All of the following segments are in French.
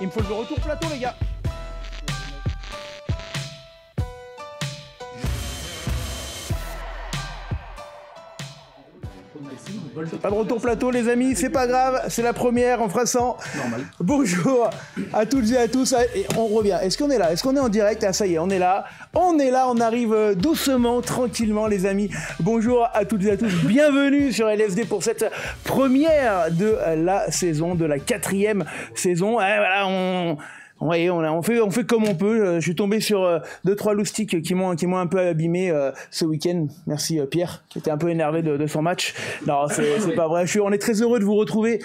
Il me faut le retour plateau, les gars. Pas de retour plateau, les amis, c'est pas grave, c'est la première, on fera 100. Normal. Bonjour à toutes et à tous, et on revient. Est-ce qu'on est là? Est-ce qu'on est en direct? Ah, ça y est, on est là. On arrive doucement, tranquillement, les amis. Bonjour à toutes et à tous, bienvenue sur LSD pour cette première de la saison, de la 4e saison. Et voilà, on fait comme on peut. Je suis tombé sur 2-3 loustiques qui m'ont un peu abîmé ce week-end. Merci Pierre, qui était un peu énervé de son match. Non, c'est pas vrai. On est très heureux de vous retrouver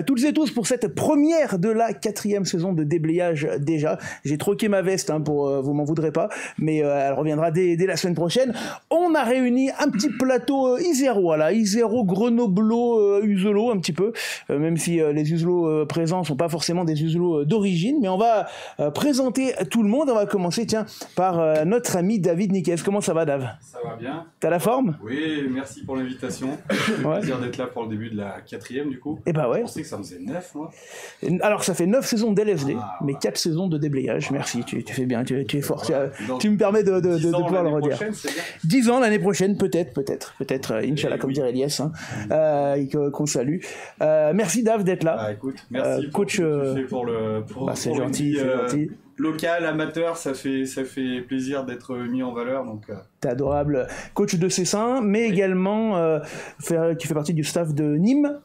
toutes et tous pour cette première de la 4e saison de déblayage déjà. J'ai troqué ma veste pour vous m'en voudrez pas, mais elle reviendra dès la semaine prochaine. On a réuni un petit plateau isérois là, iséro, grenoblo, uselot un petit peu, même si les uselots présents sont pas forcément des uselots d'origine, mais on va présenter tout le monde. On va commencer par notre ami David Niquez. Comment ça va, Dave? Ça va bien. T'as la forme? Oui, merci pour l'invitation. Ouais. Plaisir d'être là pour le début de la 4e du coup. Et bah ouais. Je pensais que ça faisait 9 moi. Alors ça fait 9 saisons d'LSD, mais 4 saisons de déblayage. Merci, tu fais bien, tu es fort. Tu me permets de pouvoir le redire. 10 ans l'année prochaine, peut-être, Inch'Allah, comme dirait Elias, qu'on salue. Merci Dave d'être là. Écoute, merci coach. Pour c'est gentil. Local, amateur, ça fait plaisir d'être mis en valeur. T'es adorable, coach de Cessin, mais également qui fait partie du staff de Nîmes,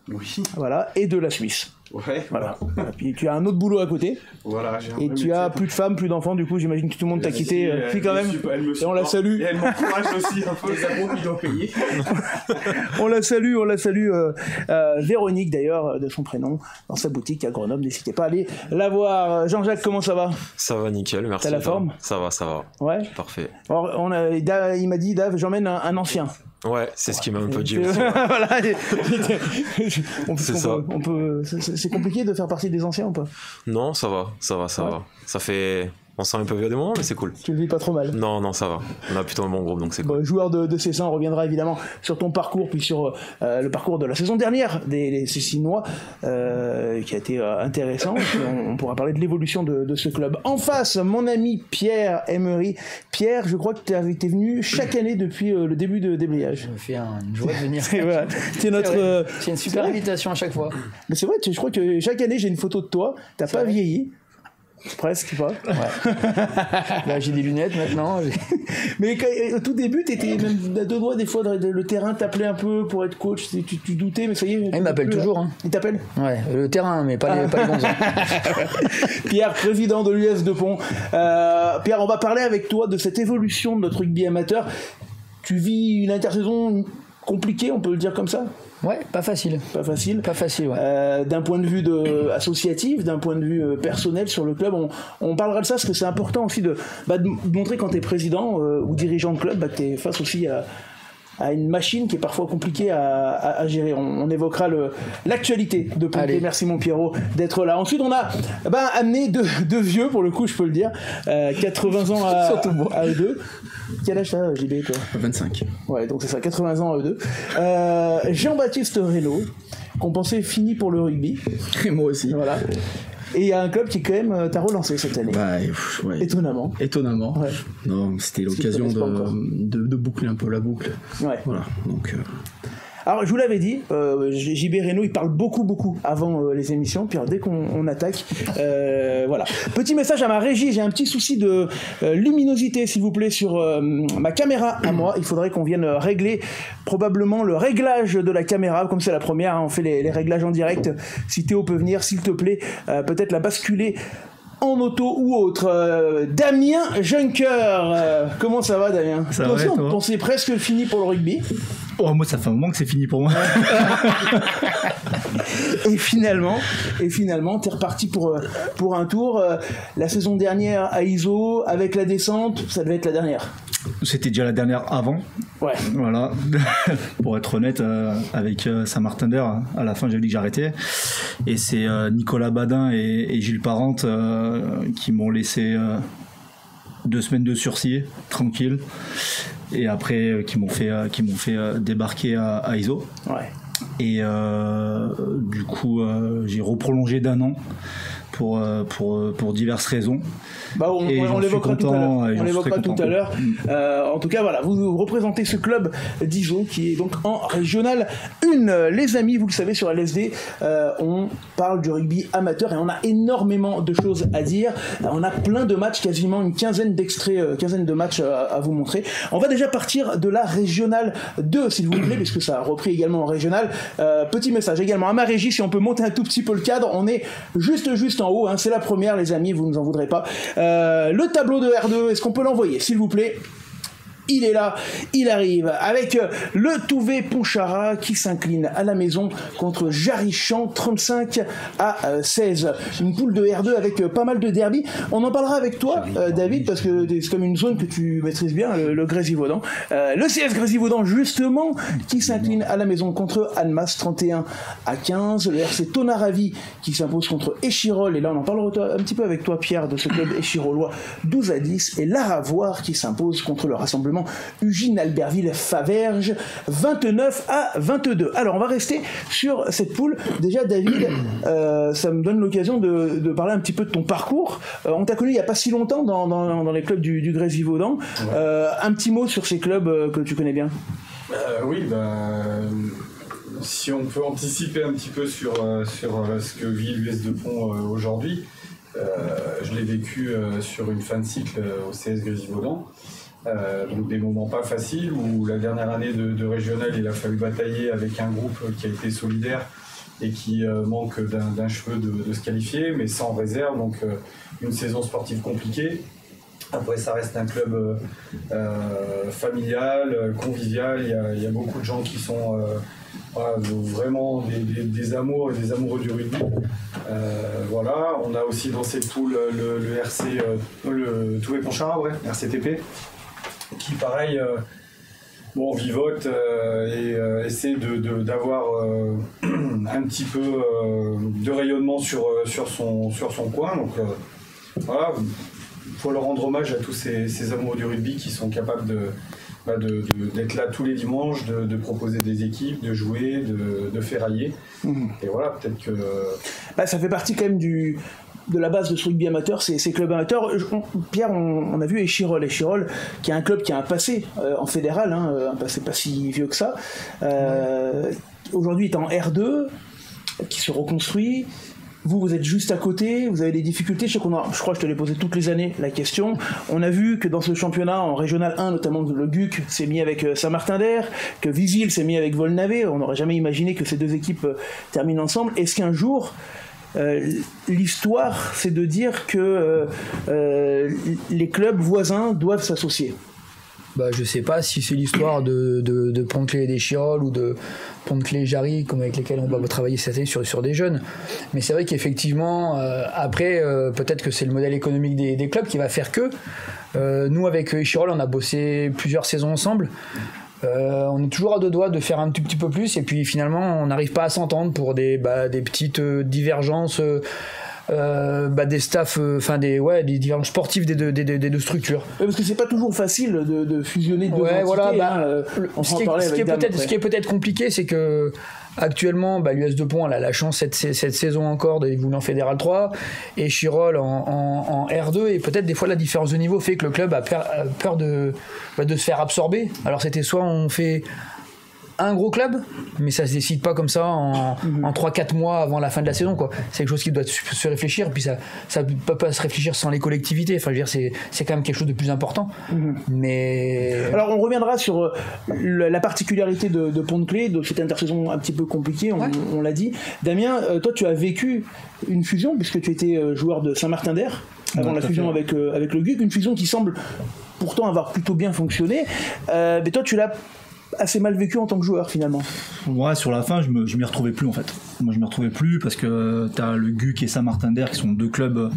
voilà, et de la Suisse. Ouais. Voilà. Et puis tu as un autre boulot à côté. Voilà. Et tu as plus de femmes, plus d'enfants. Du coup, j'imagine que tout le monde t'a quitté. Puis quand même. Et on la salue. Et elle m'encourage aussi un peu. Les abos qui doivent payer. On la salue. Véronique d'ailleurs, de son prénom, dans sa boutique à Grenoble. N'hésitez pas à aller la voir. Jean-Jacques, comment ça va? Ça va nickel, merci. T'as la forme? Ça va. Ouais. Parfait. Alors, il m'a dit, Dave, j'emmène un ancien. Ouais, c'est ce qu'il m'a un peu dit aussi. Voilà. C'est ça. C'est compliqué de faire partie des anciens ou pas? Non, ça va. Ça fait... On sent un peu vieux des moments, mais c'est cool. Tu le vis pas trop mal? Non, ça va. On a plutôt un bon groupe, donc c'est cool. Joueur de Cessin, on reviendra évidemment sur ton parcours, puis sur le parcours de la saison dernière des Cessinois, qui a été intéressant. On pourra parler de l'évolution de ce club. En face, mon ami Pierre Emery. Pierre, je crois que tu es venu chaque année depuis le début de déblayage. Ça me fait une joie de venir. C'est une super invitation à chaque fois. Mais c'est vrai, je crois que chaque année j'ai une photo de toi. T'as pas vieilli. Presque, pas. Ouais. Là, j'ai des lunettes maintenant. Mais au tout début, t'étais même à deux doigts des fois, le terrain t'appelait un peu pour être coach, tu doutais, mais ça y est. Il m'appelle toujours. Il t'appelle? Ouais, le terrain, mais pas les bons ans. Pierre, président de l'US de Pont. Pierre, on va parler avec toi de cette évolution de notre rugby amateur. Tu vis une intersaison compliquée, on peut le dire comme ça? Ouais, pas facile. Ouais. D'un point de vue associatif, d'un point de vue personnel sur le club, on parlera de ça parce que c'est important aussi de montrer quand t'es président ou dirigeant de club, que t'es face aussi à une machine qui est parfois compliquée à gérer. On évoquera l'actualité de Ponté. Allez. Merci mon Pierrot d'être là. Ensuite on a amené deux vieux, pour le coup je peux le dire, 80 ans à eux deux. Quel âge t'as, JB, toi? 25. Ouais, donc c'est ça, 80 ans à eux deux. Jean-Baptiste Reynaud, qu'on pensait fini pour le rugby. Et moi aussi. Voilà. Et il y a un club qui quand même t'a relancé cette année. Ouais. Étonnamment. Ouais. Non, c'était l'occasion de boucler un peu la boucle. Ouais. Voilà. Donc. Alors je vous l'avais dit, JB Reynaud il parle beaucoup avant les émissions, puis dès qu'on attaque, voilà. Petit message à ma régie, j'ai un petit souci de luminosité s'il vous plaît sur ma caméra à moi, il faudrait qu'on vienne régler probablement le réglage de la caméra, comme c'est la première, on fait les réglages en direct, si Théo peut venir s'il te plaît, peut-être la basculer en auto ou autre. Damien Juncker, comment ça va Damien? Ça toi va, aussi on pensait presque fini pour le rugby. Oh, moi ça fait un moment que c'est fini pour moi. Et finalement t'es reparti pour un tour. La saison dernière à ISO, avec la descente, ça devait être la dernière. C'était déjà la dernière avant. Ouais. Voilà. Pour être honnête, avec Saint-Martin-d'Air, à la fin j'ai dit que j'arrêtais. Et c'est Nicolas Badin et Gilles Parente qui m'ont laissé 2 semaines de sursis, tranquille. Et après qui m'ont fait débarquer à ISO. Ouais. Et du coup j'ai reprolongé d'1 an pour diverses raisons. Bah, on l'évoquera tout à l'heure. En tout cas, voilà, vous représentez ce club d'Iso qui est donc en régional 1. Les amis, vous le savez, sur LSD, on parle du rugby amateur et on a énormément de choses à dire. On a plein de matchs, quasiment une quinzaine de matchs à vous montrer. On va déjà partir de la régionale 2, s'il vous plaît, puisque ça a repris également en régional. Petit message également à ma régie, si on peut monter un tout petit peu le cadre, on est juste en haut, c'est la première, les amis, vous ne nous en voudrez pas. Le tableau de R2, est-ce qu'on peut l'envoyer, s'il vous plaît? Il est là, il arrive avec le Touvet Pontcharra qui s'incline à la maison contre Jarichamps 35-16. Une poule de R2 avec pas mal de derby. On en parlera avec toi, David, parce que c'est comme une zone que tu maîtrises bien, le Grésivaudan. Le CS Grésivaudan, justement, qui s'incline à la maison contre Annemasse 31-15. Le RC Tonaravi qui s'impose contre Échirol. Et là, on en parlera un petit peu avec toi, Pierre, de ce club échirolois 12-10. Et l'Aravoire qui s'impose contre le rassemblement Ugine Albertville Faverges 29-22. Alors on va rester sur cette poule. Déjà David, ça me donne l'occasion de parler un petit peu de ton parcours. On t'a connu il n'y a pas si longtemps dans les clubs du Grésivaudan. Un petit mot sur ces clubs que tu connais bien. Oui, si on peut anticiper un petit peu sur ce que vit l'US de Pont aujourd'hui, je l'ai vécu sur une fin de cycle au CS Grésivaudan. Donc des moments pas faciles où la dernière année de régional il a fallu batailler avec un groupe qui a été solidaire et qui manque d'un cheveu de se qualifier mais sans réserve, donc une saison sportive compliquée. Après ça reste un club familial, convivial, il y a beaucoup de gens qui sont vraiment des amours et des amoureux du rugby. Voilà, on a aussi dans cette poule le RC, le Touvet Pontcharra, RCTP, qui pareil vivote et essaie d'avoir un petit peu de rayonnement sur son coin. Donc voilà, il faut leur rendre hommage à tous ces amoureux du rugby qui sont capables d'être là tous les dimanches, de proposer des équipes, de jouer, de ferrailler. Et voilà, peut-être que... ça fait partie quand même de la base de ce rugby amateur, ces clubs amateurs. Pierre, on a vu Échirol, qui est un club qui a un passé en fédéral, un passé pas si vieux que ça. Aujourd'hui, il est en R2, qui se reconstruit. Vous êtes juste à côté, vous avez des difficultés. Je crois que je te l'ai posé toutes les années la question. On a vu que dans ce championnat, en régional 1, notamment le GUC s'est mis avec Saint-Martin-d'Air, que Visil s'est mis avec Volnavé. On n'aurait jamais imaginé que ces deux équipes terminent ensemble. Est-ce qu'un jour, l'histoire, c'est de dire que les clubs voisins doivent s'associer? Je sais pas si c'est l'histoire de Pont-de-Clé et d'Échirol ou de Pont-de-Clé et Jarry, comme avec lesquels on va travailler cette année sur des jeunes. Mais c'est vrai qu'effectivement, après, peut-être que c'est le modèle économique des clubs qui va faire que. Nous, avec Échirol, on a bossé plusieurs saisons ensemble. On est toujours à deux doigts de faire un tout petit peu plus, et puis finalement, on n'arrive pas à s'entendre pour des petites divergences. Des staffs, des divergences sportives des deux structures. Parce que c'est pas toujours facile de fusionner deux entités. Voilà, ce qui est peut-être compliqué, c'est que actuellement, l'US de Pont a la chance cette saison encore d'évoluer en Fédéral 3 et Chirol en R2, et peut-être des fois la différence de niveau fait que le club a peur de se faire absorber. Alors c'était soit on fait un gros club, mais ça se décide pas comme ça en 3-4 mois avant la fin de la saison, quoi. C'est quelque chose qui doit se réfléchir, puis ça peut pas se réfléchir sans les collectivités. Enfin, je veux dire, c'est quand même quelque chose de plus important. Mais alors on reviendra sur la particularité de Pont-de-Clé, de cette intersaison un petit peu compliquée, on l'a dit. Damien, toi tu as vécu une fusion puisque tu étais joueur de Saint-Martin-d'Air avant la fusion avec le GUC, une fusion qui semble pourtant avoir plutôt bien fonctionné. Mais toi tu l'as assez mal vécu en tant que joueur finalement. Ouais, sur la fin, je m'y retrouvais plus en fait. Moi, je m'y retrouvais plus parce que t'as le GUC et Saint-Martin-d'Air qui sont deux clubs,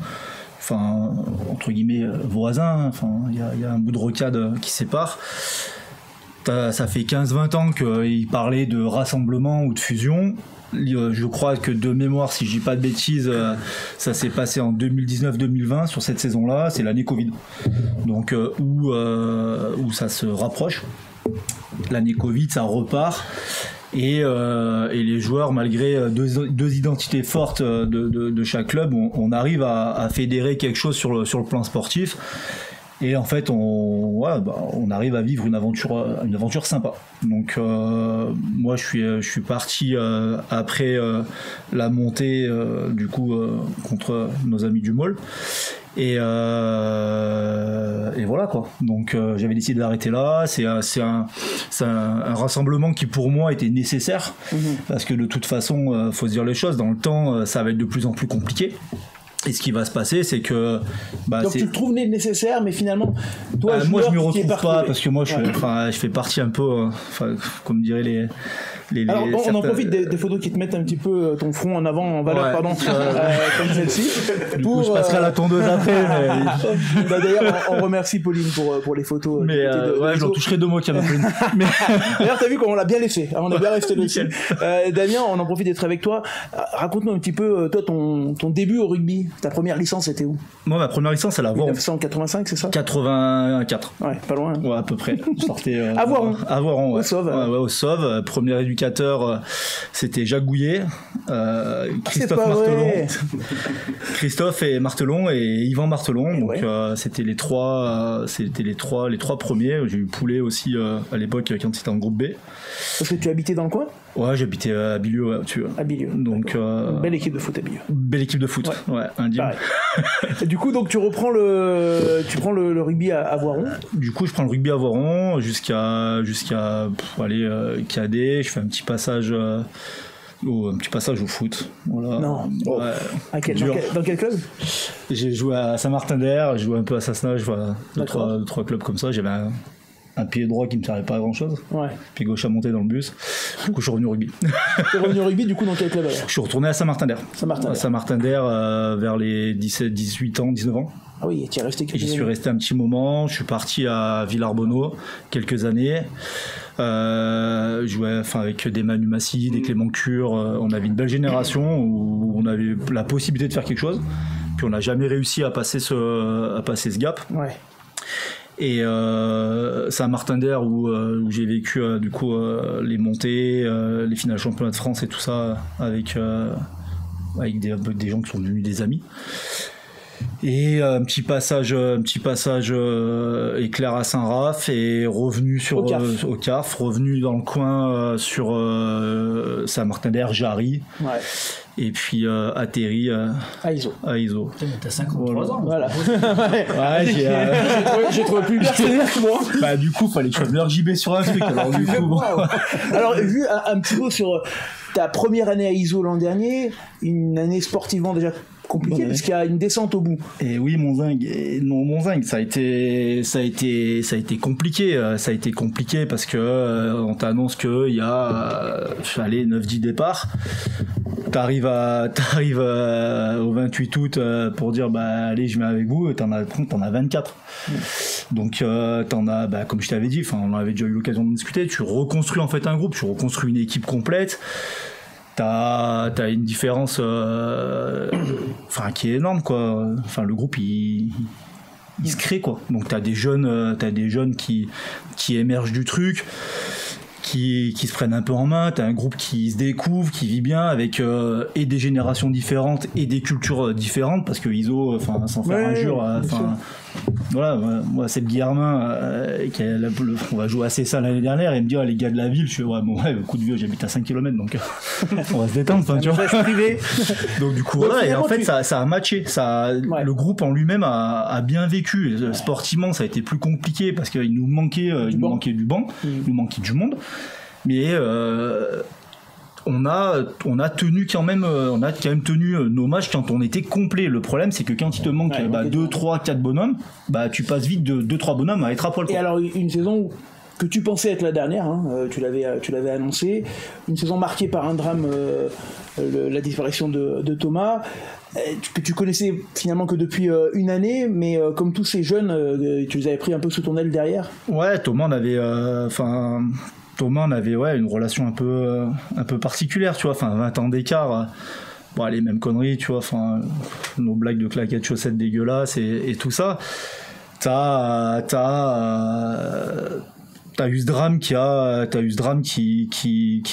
entre guillemets, voisins. Il y a un bout de rocade qui sépare. Ça fait 15-20 ans qu'ils parlaient de rassemblement ou de fusion. Je crois que de mémoire, si je dis pas de bêtises, ça s'est passé en 2019-2020 sur cette saison-là. C'est l'année Covid. Donc, où ça se rapproche. L'année Covid, ça repart. Et les joueurs, malgré deux identités fortes de chaque club, on arrive à fédérer quelque chose sur le plan sportif. Et en fait, on arrive à vivre une aventure sympa. Donc, moi, je suis parti après la montée, du coup, contre nos amis du MOL. Et voilà quoi. Donc j'avais décidé d'arrêter là. C'est un rassemblement qui pour moi était nécessaire, parce que de toute façon, faut se dire les choses. Dans le temps, ça va être de plus en plus compliqué. Et ce qui va se passer, c'est que... donc tu le trouves nécessaire, mais finalement, toi, moi je m'y retrouve pas, parce que moi je fais partie un peu, comme diraient les... Alors, on en profite des photos qui te mettent un petit peu ton front en avant, en valeur, pardon, comme celle-ci. Du coup, je passerai à la tondeuse après. Mais... D'ailleurs, on remercie Pauline pour les photos. Mais je leur toucherai 2 mots qu'il y a Pauline. Mais... D'ailleurs, t'as vu comment on l'a bien laissé, on est bien resté dessus. Damien, on en profite d'être avec toi. Raconte-nous un petit peu, toi, ton début au rugby. Ta première licence, c'était où? Moi, ma première licence, elle a Voiron. 1985, c'est ça? 84. Ouais, pas loin. Ouais, à peu près. Je sortais à Voiron. À Voiron, ouais. Au Sauve. Ouais, au Sauve. Premier éducateur, c'était Jacques Gouillet, Christophe et Martelon et Yvan Martelon. Donc c'était les trois premiers. J'ai eu Poulet aussi à l'époque quand c'était en groupe B. Parce que tu habitais dans le coin? Ouais, j'habitais à Bilieu, tu vois. À Bilieu. Donc belle équipe de foot à Bilieu. Belle équipe de foot. Ouais, indien. Du coup, donc tu prends le rugby à Voiron. Du coup, je prends le rugby à Voiron jusqu'à cadet. Je fais un petit passage au foot. Voilà. Non. Ouais. Dans quel club? J'ai joué à Saint-Martin-d'Air, j'ai joué un peu à Sassenage, voilà, deux, trois clubs comme ça. J'avais un pied droit qui me servait pas à grand chose. Ouais. Pied gauche à monter dans le bus. Du coup, je suis revenu au rugby. T'es revenu au rugby, du coup, dans quel club alors? Je suis retourné à Saint-Martin-d'Air. À Saint-Martin-d'Air, vers les 17, 18 ans, 19 ans. Ah oui, tu es resté quelques années. J'y suis resté un petit moment. Je suis parti à Villarbonneau quelques années. Je jouais avec des Manu Massi, des Clément Cure. On avait une belle génération où on avait la possibilité de faire quelque chose. Puis on n'a jamais réussi à passer ce gap. Ouais. Et Saint-Martin-d'Air où j'ai vécu du coup les montées, les finales championnats de France et tout ça avec des gens qui sont devenus des amis. Et un petit passage éclair à Saint-Raph et revenu au CARF, revenu dans le coin sur Saint-Martin-d'Air, Jarry. Ouais. Et puis atterri à Iso. T'as 53 ans. Voilà. J'ai trouvé plus mercenaire que moi. Bah du coup, fallait que je fasse leur JB sur un truc. Alors du coup, Alors vu un petit mot sur ta première année à Iso l'an dernier, une année sportivement déjà compliqué parce qu'il y a une descente au bout. Et oui, mon zinc, ça a été compliqué. Ça a été compliqué parce que on t'annonce que il y a 9-10 départs. T'arrives au 28 août pour dire allez, je viens avec vous, et t'en as 24. Donc t'en as, comme je t'avais dit, on avait déjà eu l'occasion de discuter, tu reconstruis en fait un groupe, tu reconstruis une équipe complète. T'as une différence qui est énorme quoi. Le groupe il se crée quoi. Donc t'as des jeunes qui émergent du truc, qui se prennent un peu en main. T'as un groupe qui se découvre, qui vit bien avec et des générations différentes et des cultures différentes, parce que ISO, sans faire injure, voilà, moi c'est Guillermin on va jouer assez ça l'année dernière, et il me dit les gars de la ville, je fais coup de vieux, j'habite à 5 km donc on va se détendre, tu vois. Donc du coup voilà, et en fait ça a matché, le groupe en lui-même a bien vécu. Sportivement ça a été plus compliqué parce qu'il nous manquait du banc, il nous manquait du monde, mais on a tenu quand même tenu nos matchs quand on était complet. Le problème c'est que quand il te manque 2, 3, 4 bonhommes, tu passes vite de 2-3 bonhommes à être à poil. Et alors une saison que tu pensais être la dernière, tu l'avais annoncé, une saison marquée par un drame, la disparition de Thomas, que tu connaissais finalement que depuis une année, mais comme tous ces jeunes, tu les avais pris un peu sous ton aile derrière. Ouais, Thomas on avait une relation un peu particulière, tu vois, 20 ans d'écart, les mêmes conneries, tu vois, nos blagues de claquettes chaussettes T'as eu ce drame qui a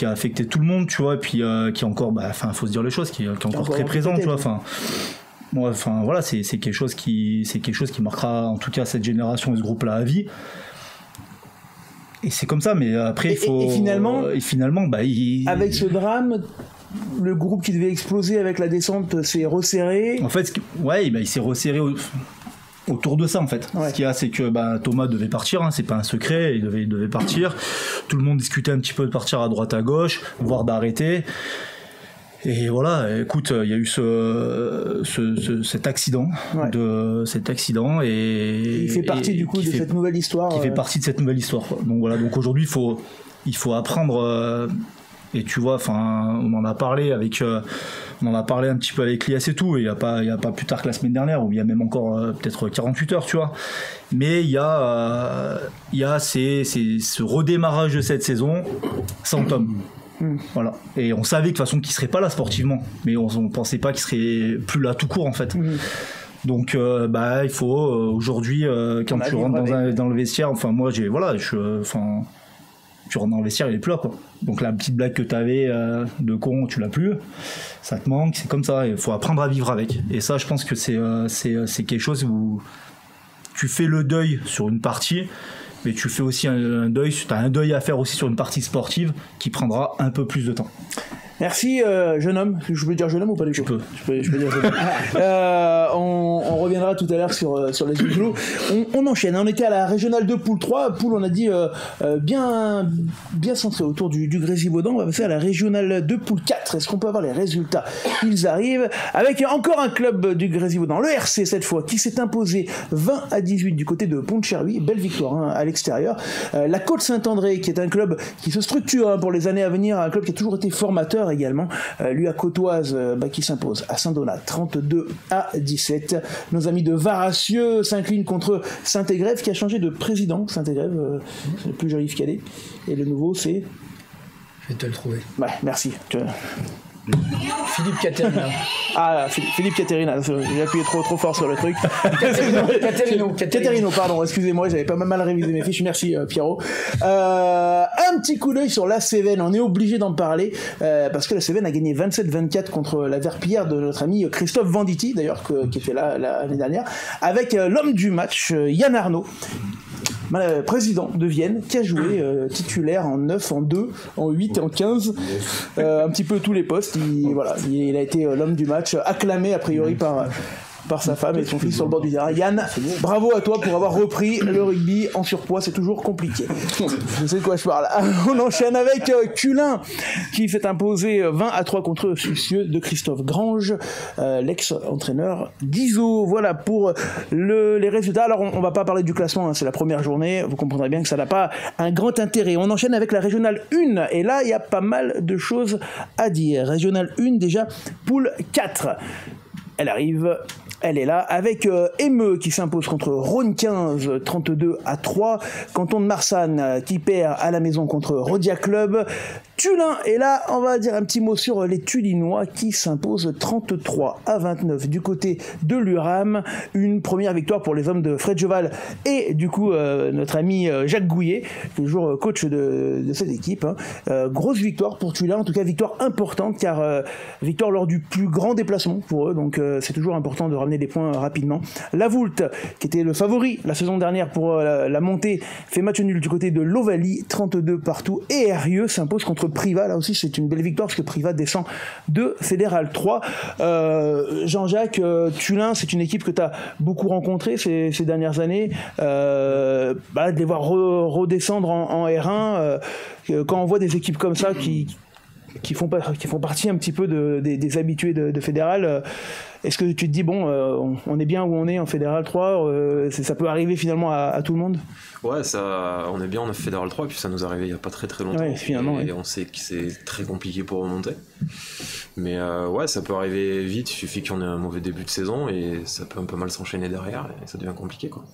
affecté tout le monde, tu vois, et puis qui est encore, faut se dire les choses, qui est encore très présent, tu vois, voilà, c'est quelque chose qui marquera en tout cas cette génération et ce groupe-là à vie. Et c'est comme ça, mais après il faut. Et finalement, avec ce drame, le groupe qui devait exploser avec la descente s'est resserré. En fait, il s'est resserré autour de ça en fait. Ce qu'il y a, c'est que Thomas devait partir, hein, c'est pas un secret, il devait partir. Tout le monde discutait un petit peu de partir à droite à gauche, voire d'arrêter. Et voilà, écoute, il y a eu cet accident, et il fait partie de cette nouvelle histoire. Qui fait partie de cette nouvelle histoire. Quoi. Donc voilà, donc aujourd'hui il faut apprendre. Et tu vois, on en a parlé un petit peu avec Lias et tout, et il y a pas plus tard que la semaine dernière, où il y a même encore peut-être 48 heures, tu vois. Mais il y a ce redémarrage de cette saison sans Tom. Voilà. Et on savait de toute façon qu'il serait pas là sportivement, mais on pensait pas qu'il serait plus là tout court en fait. Donc il faut aujourd'hui quand tu rentres dans le vestiaire, tu rentres dans le vestiaire, il est plus là quoi. Donc la petite blague que t'avais de con, tu l'as plus, ça te manque, c'est comme ça, il faut apprendre à vivre avec. Et ça, je pense que c'est quelque chose où tu fais le deuil sur une partie, mais tu fais aussi un deuil, tu as un deuil à faire aussi sur une partie sportive qui prendra un peu plus de temps. Merci, jeune homme. Je peux dire jeune homme ou pas du tout ? Je peux dire jeune homme. On reviendra tout à l'heure sur les Zouglous. On enchaîne. On était à la régionale 2 poule 3. Poule, on a dit, bien centré autour du Grésivaudan. On va passer à la régionale 2 poule 4. Est-ce qu'on peut avoir les résultats ? Ils arrivent avec encore un club du Grésivaudan, le RC cette fois, qui s'est imposé 20-18 du côté de Pont-de-Cherry. Belle victoire à l'extérieur. La Côte-Saint-André, qui est un club qui se structure pour les années à venir, un club qui a toujours été formateur également, lui à Côtoise qui s'impose à Saint-Donat 32-17. Nos amis de Varassieux s'inclinent contre Saint-Égrève, qui a changé de président. Saint-Égrève, c'est le plus joli cadet, et le nouveau c'est... Je vais te le trouver. Merci. Philippe Caterina. Philippe Caterina, j'ai appuyé trop fort sur le truc. Caterino, pardon, excusez-moi, j'avais pas mal révisé mes fiches, merci Pierrot. Un petit coup d'œil sur la Cévennes, on est obligé d'en parler, parce que la Cévennes a gagné 27-24 contre la Verpillière de notre ami Christophe Venditti, d'ailleurs, qui était là l'année dernière, avec l'homme du match, Yann Arnaud, président de Vienne, qui a joué titulaire en 9, en 2, en 8 et en 15, un petit peu tous les postes. Il a été l'homme du match, acclamé a priori par sa femme et son fils sur le bord du terrain. Yann, bravo à toi pour avoir repris le rugby en surpoids, c'est toujours compliqué. Je sais de quoi je parle. On enchaîne avec Cullin, qui s'est imposé 20-3 contre Soucieux de Christophe Grange, l'ex-entraîneur d'Iso. Voilà pour les résultats. Alors on va pas parler du classement, c'est la première journée, vous comprendrez bien que ça n'a pas un grand intérêt. On enchaîne avec la régionale 1, et là il y a pas mal de choses à dire. Régionale 1 déjà, poule 4. Elle arrive, elle est là, avec Emeux qui s'impose contre Rhône 15, 32-3. Canton de Marsanne qui perd à la maison contre Rodia Club. Tullin, et là, on va dire un petit mot sur les Tullinois qui s'imposent 33-29 du côté de l'URAM. Une première victoire pour les hommes de Fred Joval et du coup notre ami Jacques Gouillet, toujours coach de cette équipe. Grosse victoire pour Tullin, en tout cas victoire importante, car victoire lors du plus grand déplacement pour eux, donc c'est toujours important de ramener des points rapidement. La Voulte, qui était le favori la saison dernière pour la montée, fait match nul du côté de l'Ovalie, 32 partout, et Herrieux s'impose contre Privas. Là aussi c'est une belle victoire parce que Privas descend de Fédéral 3. Jean-Jacques, Tullin, c'est une équipe que tu as beaucoup rencontrée ces dernières années, de les voir redescendre en R1, quand on voit des équipes comme ça qui font partie un petit peu des habitués de Fédéral, est-ce que tu te dis on est bien où on est en Fédéral 3, ça peut arriver finalement à tout le monde? Ouais, on est bien en Fédéral 3, et puis ça nous est arrivé il n'y a pas très longtemps, et on sait que c'est très compliqué pour remonter, mais ça peut arriver vite, il suffit qu'on ait un mauvais début de saison et ça peut un peu mal s'enchaîner derrière et ça devient compliqué quoi.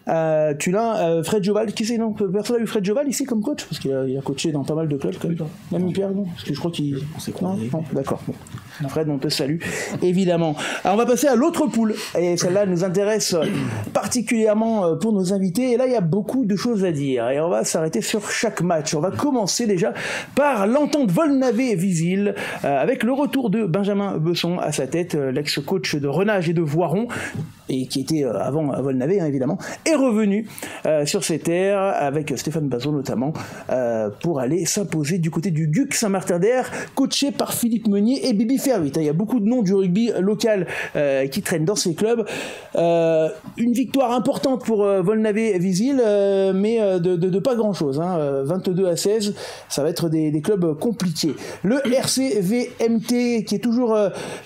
Tu l'as, Fred Joval, qui c'est, non? Personne n'a eu Fred Joval ici comme coach? Parce qu'il a coaché dans pas mal de clubs, quand même. Même Pierre, non? Parce que je crois qu'il. On s'est croisés. Non, d'accord. Bon. Fred, on te salue, évidemment. Alors, on va passer à l'autre poule. Et celle-là nous intéresse particulièrement pour nos invités. Et là, il y a beaucoup de choses à dire. Et on va s'arrêter sur chaque match. On va commencer déjà par l'entente Volnavé-Visil, avec le retour de Benjamin Besson à sa tête, l'ex-coach de Renage et de Voiron, et qui était avant Volnavé, hein, évidemment, est revenu sur ses terres avec Stéphane Bazot notamment pour aller s'imposer du côté du GUC Saint-Martin-d'Air, coaché par Philippe Meunier et Bibi Ferruit. Il y a beaucoup de noms du rugby local qui traînent dans ces clubs. Une victoire importante pour Volnavé-Visil, mais de pas grand-chose. 22-16, ça va être des clubs compliqués. Le RCVMT, qui est toujours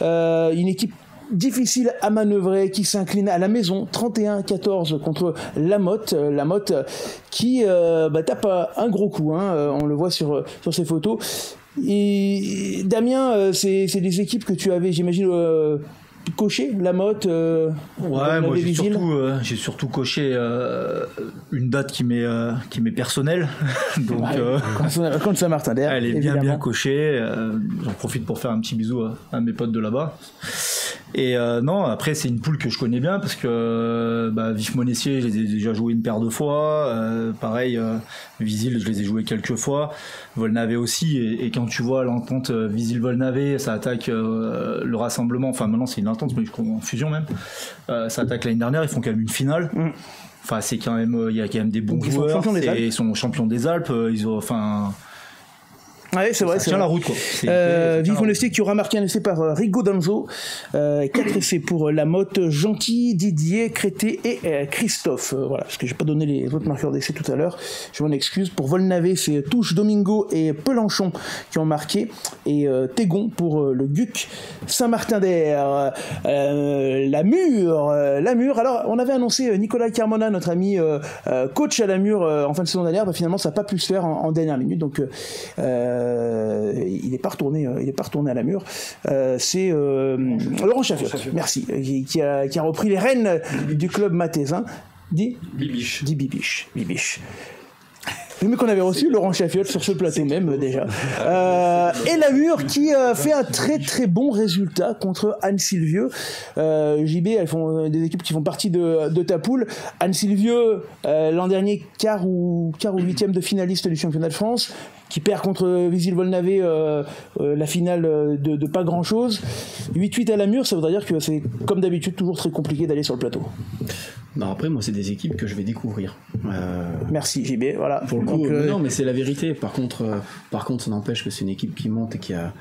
une équipe difficile à manœuvrer, qui s'incline à la maison 31-14 contre Lamotte. Lamotte qui tape un gros coup, on le voit sur ces photos. Et Damien, c'est des équipes que tu avais, j'imagine, coché, Lamotte. Ouais, moi j'ai surtout coché une date qui m'est personnelle. Donc contre Saint-Martin-d'Air. Elle est bien cochée. J'en profite pour faire un petit bisou à mes potes de là-bas. Et non, après c'est une poule que je connais bien parce que Vif-Monessier, je les ai déjà joué une paire de fois. Pareil, Visil, je les ai joués quelques fois. Volnavé aussi. Et quand tu vois l'entente Visil-Volnavé, ça attaque le rassemblement. Enfin, maintenant c'est une entente, mais en fusion même. Ça attaque l'année dernière, ils font quand même une finale. Enfin, c'est quand même, il y a quand même des bons joueurs. Ils sont champions des Alpes. Ils ont, enfin. Ouais, c'est vrai. Ça tient la route, quoi. Vif-Monestier qui aura marqué un essai par Rigo Danzo, 4 essais pour Lamotte, Gentil, Didier, Crété et Christophe. Voilà, parce que j'ai pas donné les autres marqueurs d'essai tout à l'heure, je m'en excuse. Pour Volnavé, c'est Touche, Domingo et Pelanchon qui ont marqué, et Tégon pour le GUC Saint-Martin-d'Air. La Mure. Alors, on avait annoncé Nicolas Carmona, notre ami coach à la Mure en fin de saison dernière. Finalement, ça n'a pas pu se faire en dernière minute, donc il n'est pas retourné à la Mure. C'est Laurent Chaffiot, merci, qui a repris les rênes du club mathésin. Dit Bibiche. Mais qu'on avait reçu Laurent Chaffiot sur ce plateau même déjà. Et la Mure qui fait un très très bon résultat contre Anne-Sylvieux. JB, elles font des équipes qui font partie de ta poule. Anne-Sylvieux, l'an dernier, quart ou huitième de finaliste du championnat de France, qui perd contre Visil-Volnavé la finale de pas grand chose. 8-8 à la Mure, ça voudrait dire que c'est comme d'habitude toujours très compliqué d'aller sur le plateau. Non, après moi c'est des équipes que je vais découvrir. Merci JB, voilà. Pour le coup, non mais c'est la vérité. Par contre ça n'empêche que c'est une équipe qui monte et qui a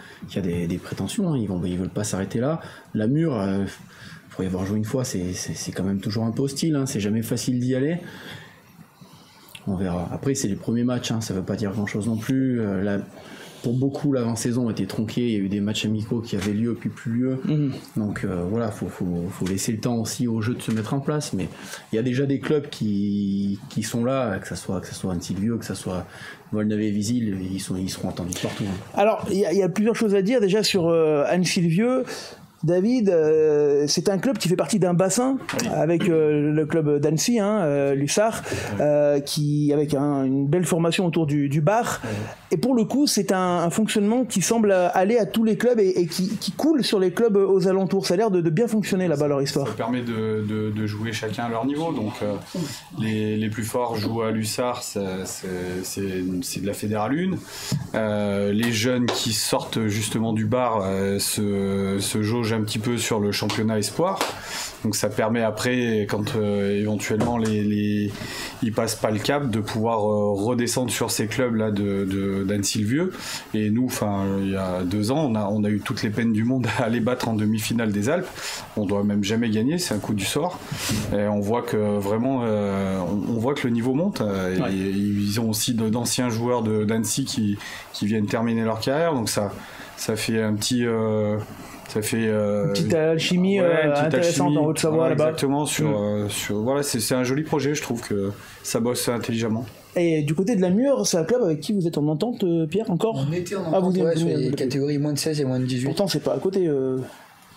des prétentions. Ils veulent pas s'arrêter là. La Mure, pour y avoir joué une fois, c'est quand même toujours un peu hostile. C'est jamais facile d'y aller. On verra. Après c'est les premiers matchs, ça veut pas dire grand chose non plus. Pour beaucoup, l'avant-saison était tronquée, il y a eu des matchs amicaux qui avaient lieu puis plus lieu. Donc voilà, faut laisser le temps aussi au jeu de se mettre en place. Mais il y a déjà des clubs qui sont là, que ça soit Anne-Sylvieux, que ça soit Volnavé-Visil, ils seront entendus partout. Alors, il y a plusieurs choses à dire déjà sur Anne-Sylvieux. David, c'est un club qui fait partie d'un bassin avec le club d'Annecy, l'USAR, qui avec une belle formation autour du bar. Et pour le coup, c'est un fonctionnement qui semble aller à tous les clubs et qui coule sur les clubs aux alentours. Ça a l'air de bien fonctionner là-bas, leur histoire. Ça permet de jouer chacun à leur niveau. Donc les plus forts jouent à l'USAR, c'est de la Fédérale 1. Les jeunes qui sortent justement du bar se jaugent un petit peu sur le championnat espoir, donc ça permet après, quand éventuellement ils passent pas le cap, de pouvoir redescendre sur ces clubs là d'Anne-Sylvieux. Et nous, il y a 2 ans, on a eu toutes les peines du monde à aller battre en demi-finale des Alpes. On doit même jamais gagner, c'est un coup du sort. Et on voit que vraiment on voit que le niveau monte. Et ils ont aussi d'anciens joueurs d'Annecy qui viennent terminer leur carrière, donc ça fait un petit ça fait une petite alchimie intéressante en Haute-Savoie là-bas. Exactement, voilà, c'est un joli projet, je trouve que ça bosse intelligemment. Et du côté de la Mure, c'est un club avec qui vous êtes en entente, Pierre, encore? On était en entente, sur les catégories moins de 16 et moins de 18. Pourtant, c'est pas à côté.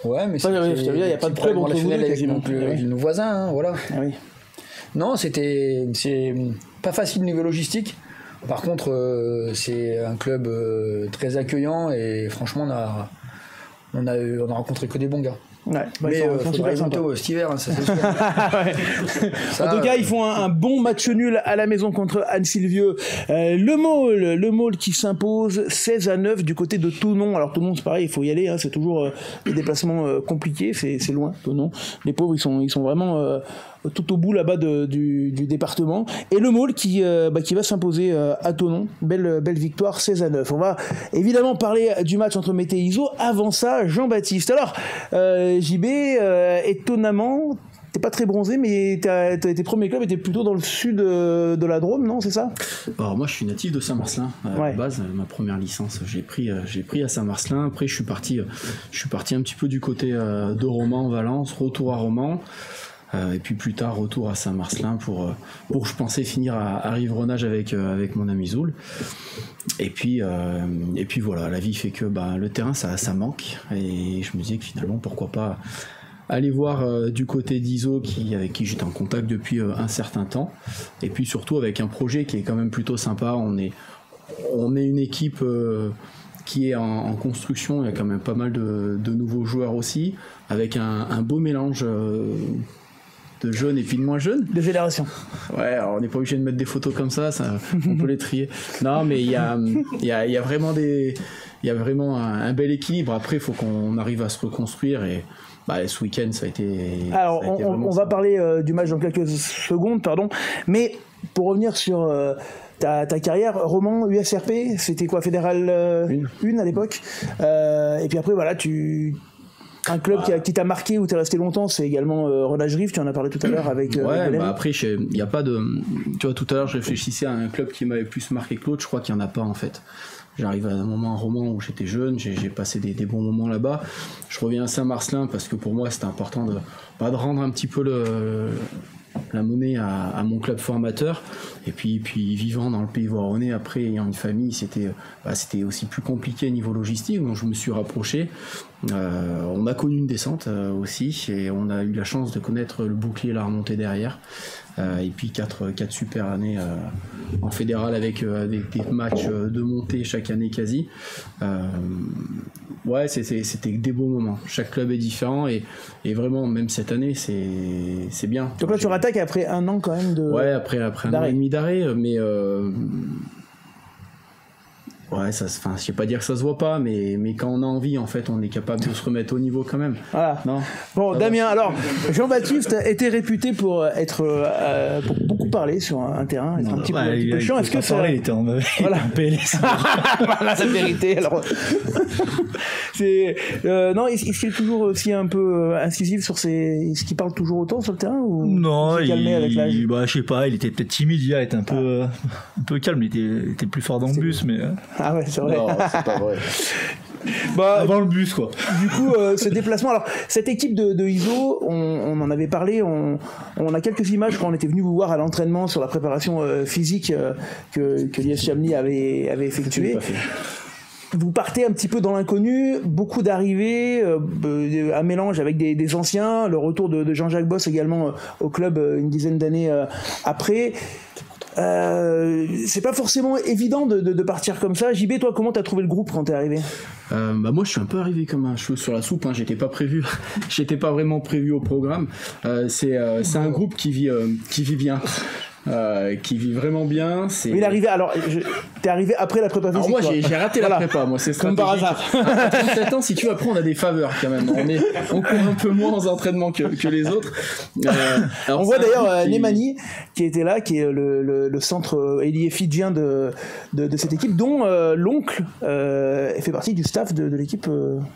Ouais, mais il n'y a pas de club entre vous deux quasiment. Nos voisins, voilà. Ah oui. Non, c'est pas facile niveau logistique. Par contre, c'est un club très accueillant et franchement, on a rencontré que des bons gars. Ouais, mais il faudra y monter cet hiver, ça c'est sûr. En tout cas, ils font un bon match nul à la maison contre Anne-Sylvieux. Le Maule qui s'impose 16-9 du côté de Thonon. Alors Thonon, c'est pareil, il faut y aller, c'est toujours des déplacements compliqués, c'est loin Thonon. Les pauvres, ils sont vraiment tout au bout là-bas du département. Et le Maule qui va s'imposer à Thonon. Belle victoire, 16-9. On va évidemment parler du match entre Mété et Iso. Avant ça, Jean-Baptiste. Alors, JB, étonnamment, t'es pas très bronzé, mais tes premiers clubs étaient plutôt dans le sud de la Drôme, non, c'est ça? Alors moi je suis natif de Saint-Marcelin à la base. Ma première licence j'ai pris à Saint-Marcelin. Après je suis parti un petit peu du côté de Romans, Valence, retour à Romans. Et puis plus tard retour à Saint-Marcelin pour je pensais finir à Rivrenage avec mon ami Zoul. Et puis voilà, la vie fait que le terrain ça manque, et je me disais que finalement pourquoi pas aller voir du côté d'Iso avec qui j'étais en contact depuis un certain temps, et puis surtout avec un projet qui est quand même plutôt sympa. On est une équipe qui est en construction, il y a quand même pas mal de nouveaux joueurs aussi, avec un beau mélange de jeunes et puis de moins jeunes. De génération. Ouais, alors on n'est pas obligé de mettre des photos comme ça on peut les trier. Non, mais il y a vraiment un bel équilibre. Après, il faut qu'on arrive à se reconstruire, et ce week-end, ça a été... Alors, on va parler du match dans quelques secondes, mais pour revenir sur... Ta carrière, Romans, USRP, c'était quoi, Fédéral 1 à l'époque, et puis après, voilà, un club qui t'a marqué, où t'es resté longtemps, c'est également Renage Rive, tu en as parlé tout à l'heure avec après, il n'y a pas de... Tu vois, tout à l'heure, je réfléchissais à un club qui m'avait plus marqué que l'autre, je crois qu'il n'y en a pas, en fait. J'arrive à un moment à Romans où j'étais jeune, j'ai passé des bons moments là-bas. Je reviens à Saint-Marcelin parce que pour moi, c'était important de rendre un petit peu la monnaie à mon club formateur, et puis vivant dans le pays voironnais, après ayant une famille, c'était aussi plus compliqué niveau logistique, donc je me suis rapproché. On a connu une descente aussi, et on a eu la chance de connaître le bouclier et la remontée derrière, et puis quatre super années en fédéral avec des matchs de montée chaque année quasi. C'était des beaux moments. Chaque club est différent, et vraiment même cette année c'est bien. Donc là tu rattaques après un an quand même de... Ouais, après un an et demi d'arrêt, mais ouais, je sais pas dire que ça se voit pas, mais quand on a envie, en fait, on est capable de se remettre au niveau quand même. Voilà. Non. Bon, Damien, alors, Jean-Baptiste était réputé pour pour beaucoup parler sur un terrain, être un petit peu chiant. Est-ce que ça... Il était en PLS. Voilà, ça méritait. Alors, non, est-ce qu'il est toujours aussi un peu incisif sur est-ce qu'il parle toujours autant sur le terrain, ou non, il avec l'âge? Je sais pas, il était peut-être timide hier, il était un peu calme, il était plus fort dans le bus, mais... Ah ouais, c'est vrai. Non, c'est pas vrai. Avant le bus, quoi. Du coup, ce déplacement... Alors, cette équipe de ISO, on en avait parlé, on a quelques images quand on était venu vous voir à l'entraînement sur la préparation physique que l'IS Chamonix avait effectué. Vous partez un petit peu dans l'inconnu, beaucoup d'arrivées, un mélange avec des anciens, le retour de Jean-Jacques Boss également au club une dizaine d'années après. C'est pas forcément évident de partir comme ça. JB, toi, comment t'as trouvé le groupe quand t'es arrivé? Moi, je suis un peu arrivé comme un cheveu sur la soupe, hein. J'étais pas vraiment prévu au programme. C'est un groupe qui vit bien. Qui vit vraiment bien. Il est arrivé, alors t'es arrivé après la prépa physique. Alors moi j'ai raté la prépa, moi c'est comme par hasard. À 37 ans, si tu veux, après on a des faveurs quand même. On court un peu moins aux entraînements que les autres. On voit d'ailleurs Nemani qui était là, qui est le centre ailier fidjien de cette équipe, dont l'oncle fait partie du staff de l'équipe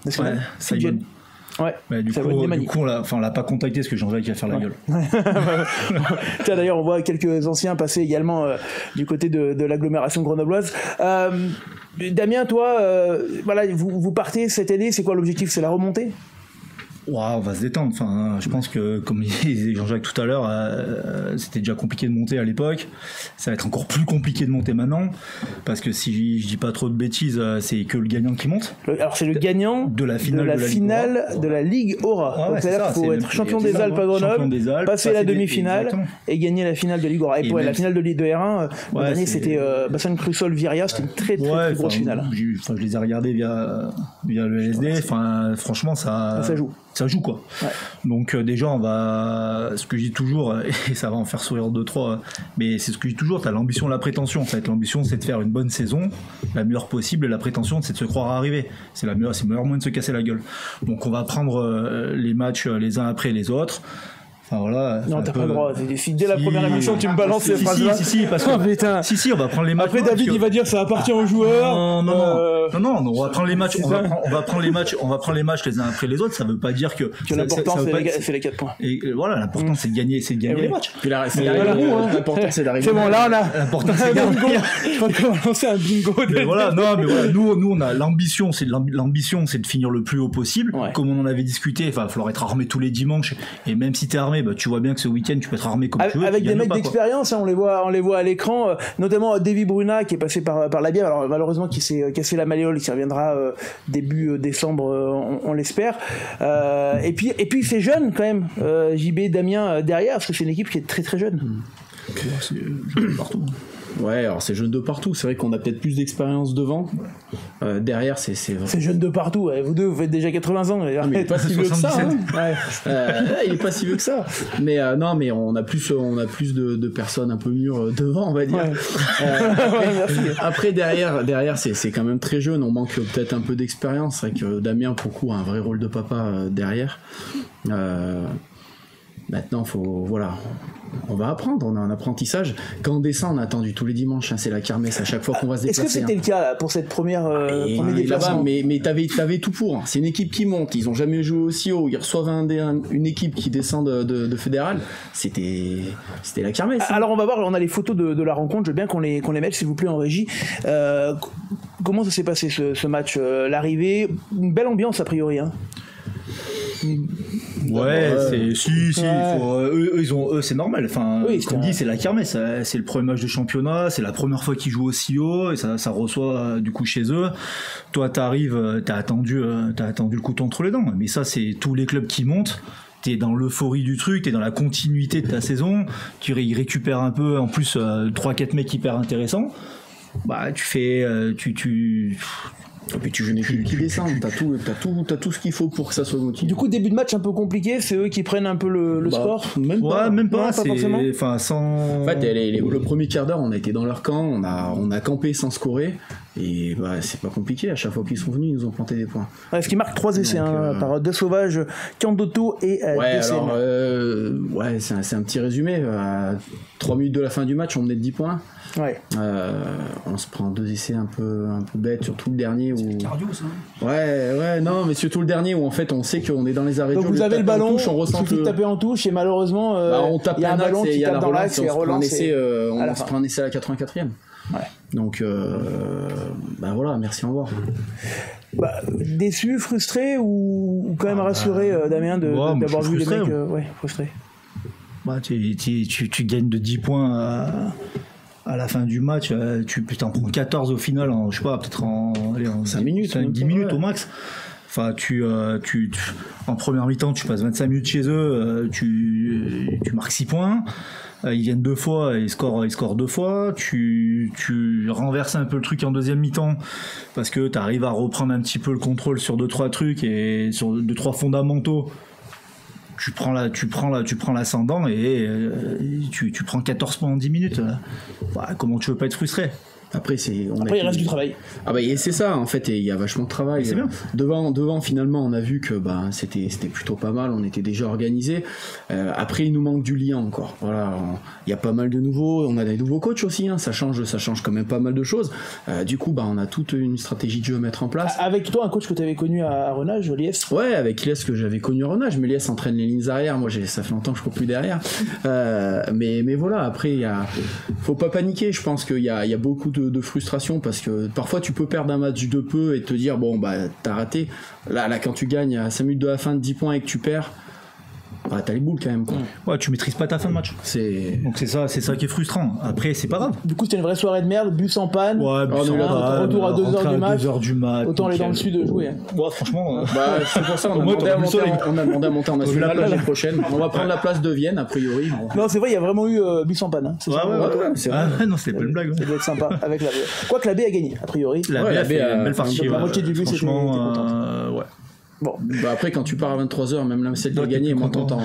nationale fidjienne. Ouais. Du coup, on l'a pas contacté parce que Jean-Jacques va faire la gueule. Tiens, d'ailleurs, on voit quelques anciens passer également du côté de l'agglomération grenobloise. Damien, toi, voilà, vous partez cette année. C'est quoi l'objectif? C'est la remontée? on va se détendre. Enfin, je pense que, comme disait Jean-Jacques tout à l'heure, c'était déjà compliqué de monter à l'époque. Ça va être encore plus compliqué de monter maintenant, parce que si je dis pas trop de bêtises, c'est que le gagnant qui monte. Alors c'est le gagnant de la finale de la Ligue Aura. Donc c'est-à-dire qu'il faut être champion des Alpes à Grenoble, passer la demi-finale et gagner la finale de Ligue Aura. Et pour la finale de R1, l'an dernier c'était Bassan-Crussol-Viria, c'était une très grosse finale. Je les ai regardés via le LSD. Enfin, franchement, ça joue quoi. Ouais. Donc déjà ce que je dis toujours, et ça va en faire sourire 2-3, mais c'est ce que je dis toujours, t'as l'ambition et la prétention en fait. L'ambition c'est de faire une bonne saison, la meilleure possible, et la prétention c'est de se croire arriver. C'est le meilleur moyen de se casser la gueule. Donc on va prendre les matchs les uns après les autres. Enfin, voilà, non, t'as pas le droit. Dès la première émission, tu me balances ces phrases-là. Si, parce que on va prendre les matchs. Après, David, il va dire ça appartient aux joueurs. Non, on va prendre les matchs. On va prendre les matchs les uns après les autres. Ça veut pas dire que l'important c'est les 4 points. Et voilà, l'important c'est de gagner les matchs. Puis l'important c'est d'arriver. C'est bon, là on a. L'important c'est de gagner. Je crois qu'on va lancer un bingo. Mais voilà, nous on a l'ambition, c'est de finir le plus haut possible. Comme on en avait discuté, il va falloir être armé tous les dimanches. Et même si t'es armé, tu vois bien que ce week-end tu peux être armé comme tu veux. Avec des mecs d'expérience, on les voit à l'écran, notamment Davy Bruna qui est passé par la Bièvre, alors malheureusement qui s'est cassé la malléole, qui reviendra début décembre, on l'espère. Et puis c'est jeune quand même, JB, Damien derrière, parce que c'est une équipe qui est très très jeune. C'est jeune partout. Ouais, alors c'est jeune de partout. C'est vrai qu'on a peut-être plus d'expérience devant. Derrière, c'est jeune de partout. Vous deux, vous faites déjà 80 ans. Mais il est pas si vieux que ça. Il est pas si vieux que ça. Mais non, mais on a plus de personnes un peu mûres devant, on va dire. Après derrière, c'est quand même très jeune. On manque peut-être un peu d'expérience. C'est vrai que Damien, pour le coup, a un vrai rôle de papa derrière. Maintenant, on va apprendre, on a un apprentissage. Quand on descend, on a attendu tous les dimanches, c'est la kermesse à chaque fois qu'on va se déplacer. Est-ce que c'était le cas là, pour cette premier déplacement? Mais t'avais tout pour. C'est une équipe qui monte, ils ont jamais joué aussi haut, ils reçoivent une équipe qui descend de fédéral. C'était la kermesse. Alors on va voir, on a les photos de la rencontre, je veux bien qu'on les mette s'il vous plaît en régie. Comment ça s'est passé ce match, l'arrivée? Une belle ambiance a priori, hein. C'est normal. Enfin, comme dit, c'est la kermesse. C'est le premier match de championnat, c'est la première fois qu'ils jouent aussi haut et ça reçoit du coup chez eux. Toi, t'arrives, t'as attendu le couteau entre les dents. Mais ça, c'est tous les clubs qui montent. T'es dans l'euphorie du truc, t'es dans la continuité de ta saison. Tu récupères un peu, en plus, 3-4 mecs hyper intéressants. Bah, et puis tu joues une équipe qui descend, t'as tout ce qu'il faut pour que ça soit motivé. Du coup, début de match un peu compliqué, c'est eux qui prennent un peu le score. Même pas forcément. En fait, le premier quart d'heure, on a été dans leur camp, on a campé sans scorer, et c'est pas compliqué. À chaque fois qu'ils sont venus, ils nous ont planté des points. Parce qu'ils marquent 3 essais par De Sauvage, Candoto et DCM. C'est un petit résumé. À 3 minutes de la fin du match, on menait de 10 points. Ouais. On se prend 2 essais un peu bêtes, surtout le dernier où. C'est cardio ça. Non, mais surtout le dernier où en fait on sait qu'on est dans les arrêts. Donc de jeu, vous avez le ballon, on il suffit de taper en touche et malheureusement on tape un ballon qui tape dans l'axe et relance. On se prend un essai à la 84e. Ouais. Donc voilà, merci, au revoir. Déçu, frustré ou quand même rassuré, Damien, d'avoir vu les mecs frustrés. Tu gagnes de 10 points à la fin du match, tu t'en prends 14 au final, je sais pas, peut-être en 5 minutes, 10 minutes au max. Enfin, en première mi-temps, tu passes 25 minutes chez eux, tu marques 6 points. Ils viennent 2 fois et ils scorent 2 fois. Tu renverses un peu le truc en deuxième mi-temps parce que tu arrives à reprendre un petit peu le contrôle sur 2-3 trucs et sur 2-3 fondamentaux. Tu prends l'ascendant et tu prends 14 points en 10 minutes. Comment tu veux pas être frustré? Après, il reste du travail. C'est ça, en fait, il y a vachement de travail. C'est bien. Devant, finalement, on a vu que c'était plutôt pas mal, on était déjà organisé. Après, il nous manque du lien encore. Voilà, il y a pas mal de nouveaux, on a des nouveaux coachs aussi, hein, ça change quand même pas mal de choses. Du coup, on a toute une stratégie de jeu à mettre en place. Avec toi, un coach que tu avais connu à Renage, Liès? Ouais, avec Liès que j'avais connu à Renage, mais Liès entraîne les lignes arrière, moi ça fait longtemps que je cours plus derrière. Mais voilà, après, faut pas paniquer, je pense qu'il y a beaucoup de de frustration parce que parfois tu peux perdre un match de peu et te dire bon bah t'as raté. Là quand tu gagnes à 5 minutes de la fin de 10 points et que tu perds, bah, t'as les boules quand même quoi. Ouais, tu maîtrises pas ta fin de match. Donc c'est ça qui est frustrant. Après c'est pas grave. Du coup c'était une vraie soirée de merde, bus en panne. Ouais, bus en panne. Retour à 2h du mat. Autant aller dans le sud jouer. Ouais, franchement. Bah, c'est pour ça on a demandé à monter en national l'année prochaine. On va prendre la place de Vienne a priori. Non c'est vrai, il y a vraiment eu bus en panne. Hein. C'est vrai. Non c'était pas une blague. Ça doit être sympa avec la B. Quoique la B a gagné a priori. La B a fait une belle partie. La moitié du bus était contente. Ouais. Bon. Bah après quand tu pars à 23h même là celle qui a gagné est moins content.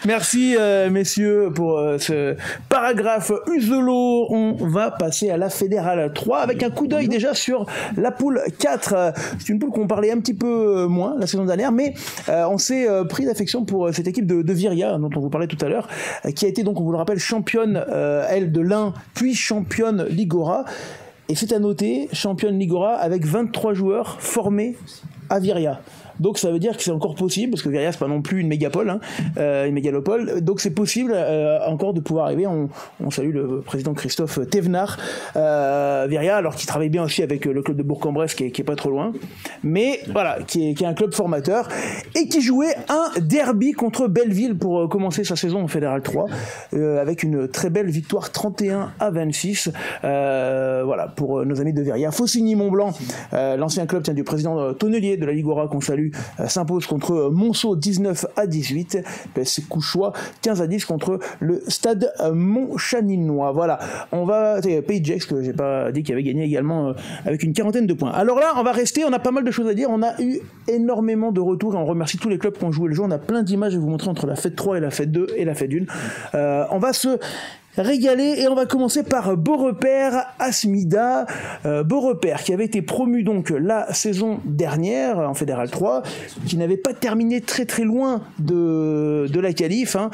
Merci messieurs pour ce paragraphe Uselo. On va passer à la Fédérale 3 avec un coup d'œil déjà sur la poule 4. C'est une poule qu'on parlait un petit peu moins la saison dernière, mais on s'est pris d'affection pour cette équipe de Viria dont on vous parlait tout à l'heure, qui a été donc on vous le rappelle championne elle de l'Ain puis championne Ligora. Et c'est à noter, championne Ligora avec 23 joueurs formés à Viria. Donc ça veut dire que c'est encore possible, parce que Viria c'est pas non plus une mégapole, hein, une mégalopole, donc c'est possible encore de pouvoir arriver. On salue le président Christophe Thévenard, Viria, alors qu'il travaille bien aussi avec le club de Bourg-en-Bresse qui est pas trop loin, mais voilà, qui est un club formateur, et qui jouait un derby contre Belleville pour commencer sa saison en Fédéral 3, avec une très belle victoire 31-26, voilà, pour nos amis de Viria. Faucigny-Mont-Blanc, l'ancien club du président Tonnelier de la Ligora qu'on salue, s'impose contre Monceau 19-18, PSC Couchois 15-10 contre le Stade Montchaninois. Voilà, on va Pays de Gex, que j'ai pas dit qu'il avait gagné également avec une 40aine de points. Alors là, on va rester, on a pas mal de choses à dire, on a eu énormément de retours et on remercie tous les clubs qui ont joué le jeu. On a plein d'images à vous montrer entre la fête 3 et la fête 2 et la fête 1. On va se régalé, et on va commencer par Beaurepaire Asmida. Beaurepaire qui avait été promu donc la saison dernière en Fédéral 3, qui n'avait pas terminé très très loin de la qualif, hein,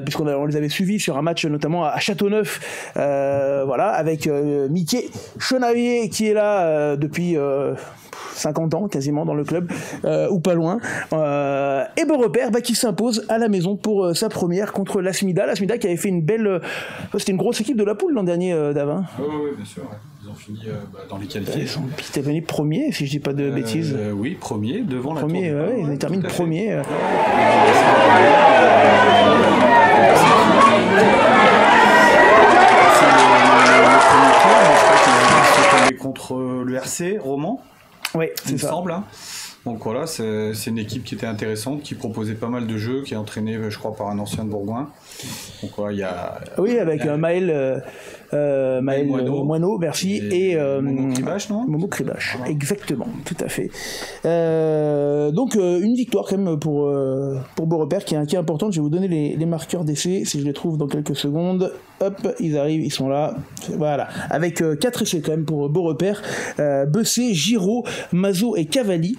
puisqu'on les avait suivis sur un match notamment à Châteauneuf, voilà, avec Mickey Chenavier qui est là depuis 50 ans quasiment dans le club, ou pas loin, et Beaurepaire qui s'impose à la maison pour sa première contre l'Asmida qui avait fait une belle, c'était une grosse équipe de la poule l'an dernier, Davin. Oui, bien sûr, ouais. Ils ont fini dans les qualifiés. Ils étaient venus premier, si je dis pas de bêtises. Oui, premier, devant la premier, tour. Ils terminent premier. Contre le RC Romans. Oui, c'est ça. Ça. Semble, hein. Donc voilà, c'est une équipe qui était intéressante, qui proposait pas mal de jeux, qui est entraînée, je crois, par un ancien de Bourgoin. Donc voilà, il y a... Oui, avec Maël Moineau, merci, et Momo Kribache, non ? Momo Kribache, voilà. Exactement, tout à fait. Donc une victoire quand même pour Beaurepaire qui est importante. Je vais vous donner les marqueurs d'essai, si je les trouve dans quelques secondes. Hop, ils arrivent, ils sont là. Voilà, avec 4 essais quand même pour Beaurepaire. Bessé, Giraud, Mazo et Cavalli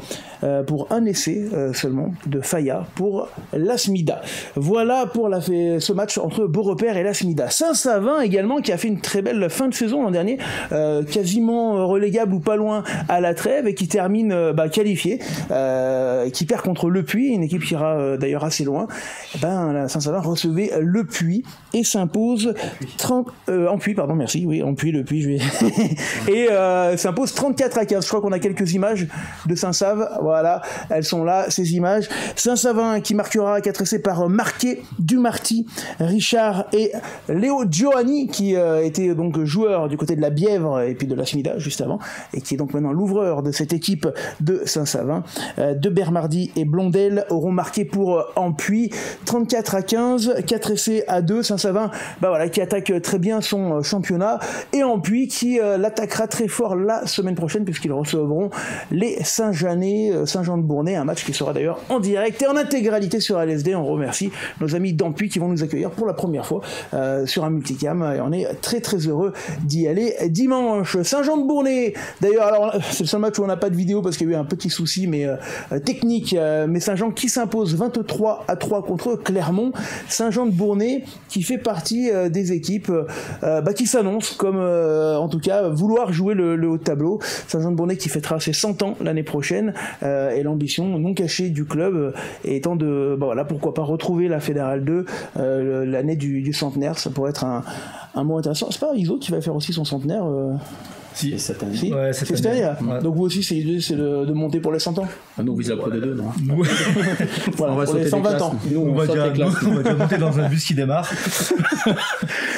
pour un essai seulement de Faya pour l'Asmida. Voilà pour ce match entre Beaurepaire et l'Asmida. Saint-Savin également qui a fait une très belle fin de saison l'an dernier, quasiment relégable ou pas loin à la trêve, et qui termine qualifié, qui perd contre Le Puy, une équipe qui ira d'ailleurs assez loin. Saint-Savin recevait Le Puy et s'impose Le Puy, et s'impose 34-15. Je crois qu'on a quelques images de Saint-Save, voilà, elles sont là, ces images. Saint-Savin qui marquera 4 essais par Marquet, Dumarty, Richard et Léo Giovanni, qui était donc joueur du côté de la Bièvre et puis de l'Asmida juste avant, et qui est donc maintenant l'ouvreur de cette équipe de Saint-Savin. De Bernardi et Blondel auront marqué pour Ampuis 34-15, 4 essais à 2. Saint-Savin qui attaque très bien son championnat, et Ampuis qui l'attaquera très fort la semaine prochaine, puisqu'ils recevront les Saint-Jean-de-Bournay, un match qui sera d'ailleurs en direct et en intégralité sur LSD. On remercie nos amis d'Ampuis qui vont nous accueillir pour la première fois sur un multicam, et on est très très heureux d'y aller dimanche. Saint-Jean-de-Bournay, d'ailleurs, alors c'est le seul match où on n'a pas de vidéo parce qu'il y a eu un petit souci technique, mais Saint-Jean qui s'impose 23-3 contre Clermont. Saint-Jean-de-Bournay qui fait partie des équipes qui s'annoncent comme en tout cas vouloir jouer le haut de tableau. Saint-Jean-de-Bournay qui fêtera ses 100 ans l'année prochaine, et l'ambition non cachée du club étant de pourquoi pas retrouver la Fédérale 2 l'année du centenaire. Ça pourrait être un mot intéressant. C'est pas Iso qui va faire aussi son centenaire Si, cette année. Si, ouais, cette année. Ouais. Donc vous aussi, c'est l'idée, c'est de monter pour les 100 ans. Ah, nous, on vise la Pro D2, non? Voilà, on va sauter 120 ans. On va déjà monter dans un bus qui démarre.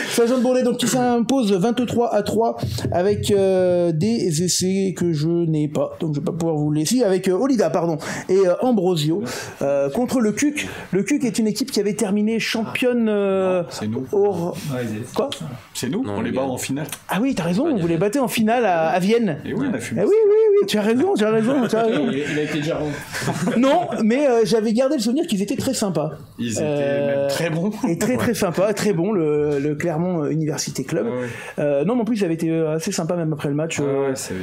Saint-Jean-de-Bournay, donc qui s'impose 23-3 avec des essais que je n'ai pas, donc je vais pas pouvoir vous les laisser, avec Olida, pardon, et Ambrosio contre le CUC. Le CUC est une équipe qui avait terminé championne. C'est nous. Quoi? C'est nous, on les bat en finale. Ah oui, t'as raison, vous les battez en finale à Vienne. Et oui, on a fumé. Oui, tu as raison. Il a été déjà Non, mais j'avais gardé le souvenir qu'ils étaient très sympas. Ils étaient même très bons. Et très sympas, très bons, le Clermont Université Club. Ouais. Non, mais en plus, ils avaient été assez sympas même après le match.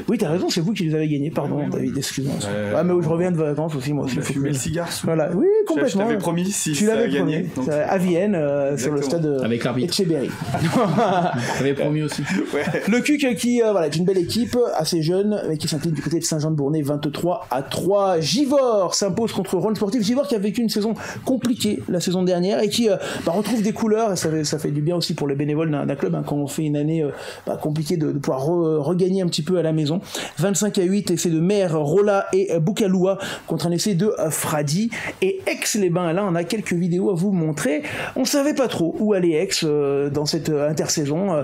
Oui, t'as raison, c'est vous qui les avez gagnés, pardon, David, excuse-moi. Mais je reviens de vacances aussi, moi aussi. On a fumé le cigare. Voilà, oui, complètement. Je t'avais promis si tu l'avais gagné. À Vienne, sur le stade avec l'arbitre. Etcheberry. J'avais promis aussi. Le CUC qui est une belle équipe, assez jeune, mais qui s'incline du côté de Saint-Jean-de-Bournay 23-3. Givors s'impose contre Rhône Sportif. Givors qui a vécu une saison compliquée la saison dernière et qui retrouve des couleurs, et ça fait du bien aussi pour les bénévoles d'un club quand on fait une année compliquée de pouvoir regagner un petit peu à la maison. 25-8, essai de Mer, Rolla et Boukaloua contre un essai de Fradi et Aix-les-Bains. Là, on a quelques vidéos à vous montrer. On savait pas trop où allait Aix dans cette intersaison,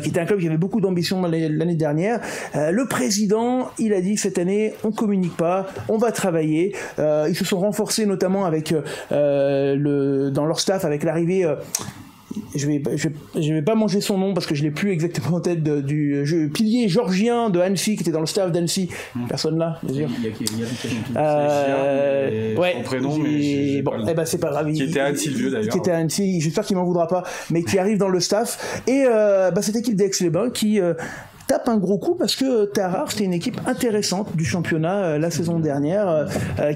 qui était un club qui avait beaucoup d'ambition l'année dernière. Le président, il a dit cette année, on communique pas, on va travailler. Ils se sont renforcés notamment avec dans leur staff avec l'arrivée. Je vais pas manger son nom parce que je l'ai plus exactement en tête du pilier georgien de Annecy qui était dans le staff d'Annecy. Personne là, bien sûr. Son prénom, mais bon, c'est pas grave. Qui était à Annecy, le vieux d'ailleurs. Qui était à Annecy, j'espère qu'il m'en voudra pas, mais qui arrive dans le staff. Et cette équipe d'Aix-les-Bains qui tape un gros coup parce que Tarare, c'était une équipe intéressante du championnat la saison dernière,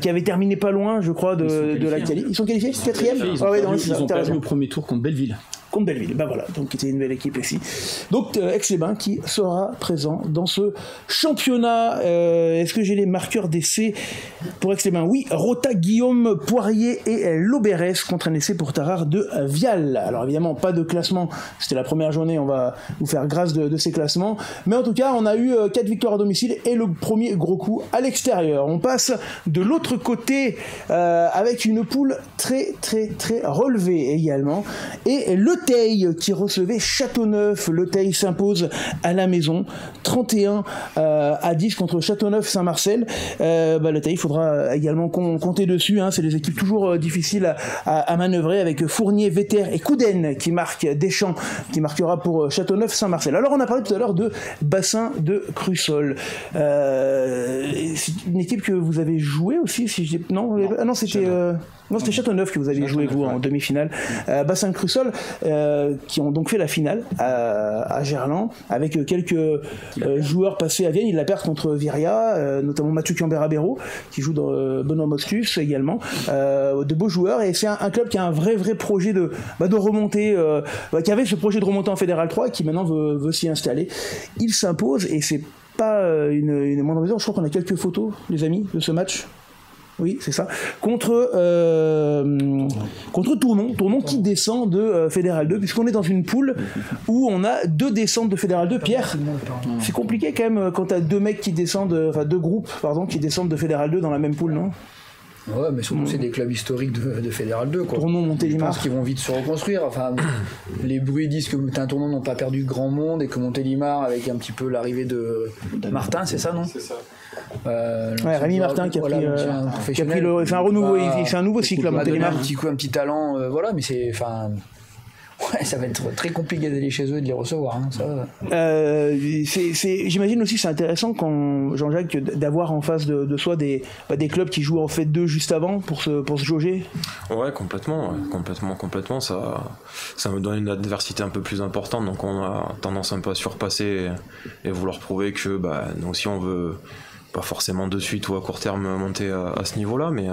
qui avait terminé pas loin, je crois, de la qualif. Ils sont qualifiés 4e. Ils ont perdu au premier tour contre Belleville. Voilà, donc c'était une belle équipe ici. Donc Aix-les-Bains qui sera présent dans ce championnat. Est-ce que j'ai les marqueurs d'essai pour Aix-les-Bains? Oui, Rota, Guillaume, Poirier et Lobérès contre un essai pour Tarare de Vial. Alors évidemment, pas de classement, c'était la première journée, on va vous faire grâce de ces classements. Mais en tout cas, on a eu 4 victoires à domicile et le premier gros coup à l'extérieur. On passe de l'autre côté avec une poule très relevée également. Et le Teil qui recevait Châteauneuf. Le Teil s'impose à la maison 31-10 contre Châteauneuf-Saint-Marcel. Le Teil, il faudra également compter dessus, c'est des équipes toujours difficiles à manœuvrer avec Fournier, Vetter et Couden qui marquent, Deschamps qui marquera pour Châteauneuf-Saint-Marcel. Alors on a parlé tout à l'heure de Bassin de Crussol. C'est une équipe que vous avez joué aussi c'était Châteauneuf que vous aviez joué vous en demi-finale. Bassin de Crussol qui ont donc fait la finale à Gerland avec quelques joueurs passés à Vienne. Ils la perdent contre Viria, notamment Mathieu Cambera-Béraud qui joue dans Benoît Moscus également. De beaux joueurs, et c'est un club qui a un vrai projet de remonter, qui avait ce projet de remonter en Fédéral 3 et qui maintenant veut s'y installer. Il s'impose et c'est pas une moindre raison. Je crois qu'on a quelques photos, les amis, de ce match. Oui, c'est ça. Contre Tournon qui descend de Fédéral 2, puisqu'on est dans une poule où on a 2 descentes de Fédéral 2. Pierre, c'est compliqué quand même quand t'as 2 mecs qui descendent, 2 groupes, qui descendent de Fédéral 2 dans la même poule, non? Ouais, mais surtout c'est des clubs historiques de Fédéral 2, quoi. Tournon, Montélimar. Je pense qu'ils vont vite se reconstruire. Enfin, les bruits disent que Tournon n'ont pas perdu grand monde et que Montélimar, avec un petit peu l'arrivée de Martin, c'est ça, non? C'est ça. Rémi Martin qui a pris le. C'est un renouveau, c'est un nouveau cycle à Montélimar. Un petit talent, mais c'est. Ouais, ça va être très compliqué d'aller chez eux et de les recevoir. J'imagine aussi c'est intéressant quand Jean-Jacques d'avoir en face de soi des clubs qui jouent en fait 2 juste avant pour se jauger. Ouais, complètement. Ça me donne une adversité un peu plus importante, donc on a tendance un peu à surpasser et vouloir prouver que nous aussi on veut pas forcément de suite ou à court terme monter à ce niveau-là, mais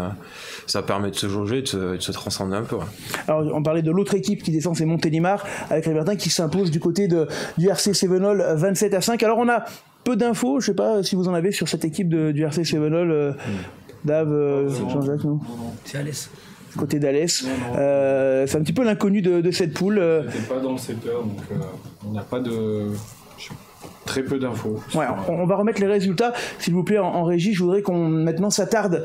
ça permet de se jauger, de se transcender un peu. Ouais. Alors on parlait de l'autre équipe qui descend, c'est Montélimar, avec Rébertin qui s'impose du côté du RC Sévenol 27-5. Alors on a peu d'infos, je sais pas si vous en avez sur cette équipe du RC Sévenol, Dave, Jean-Jacques, non? C'est Alès. côté d'Alès. C'est un petit peu l'inconnu de cette poule. J'étais pas dans le secteur, donc on n'a pas de... Très peu d'infos. Ouais, on va remettre les résultats, s'il vous plaît, en régie. Je voudrais qu'on maintenant s'attarde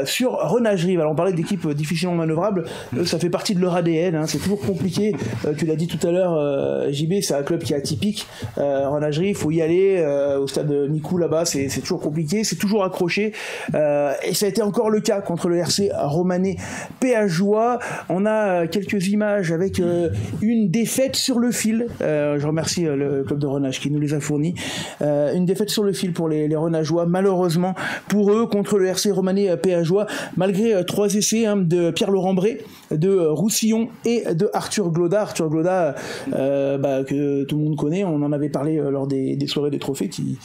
sur Renage-Rive. Alors on parlait d'équipes difficilement manœuvrables, ça fait partie de leur ADN, hein, c'est toujours compliqué. Tu l'as dit tout à l'heure, JB, c'est un club qui est atypique. Renage-Rive, il faut y aller au stade Nicou là-bas, c'est toujours compliqué, c'est toujours accroché. Et ça a été encore le cas contre le RC Romanais Péageois. On a quelques images avec une défaite sur le fil. Je remercie le club de Renage qui nous les a fournis. Une défaite sur le fil pour les Renageois, malheureusement pour eux, contre le RC Romanais Péageois, malgré 3 essais de Pierre-Laurent Bré, de Roussillon et de Arthur Glauda. Arthur Glauda, que tout le monde connaît, on en avait parlé lors des soirées des trophées, qui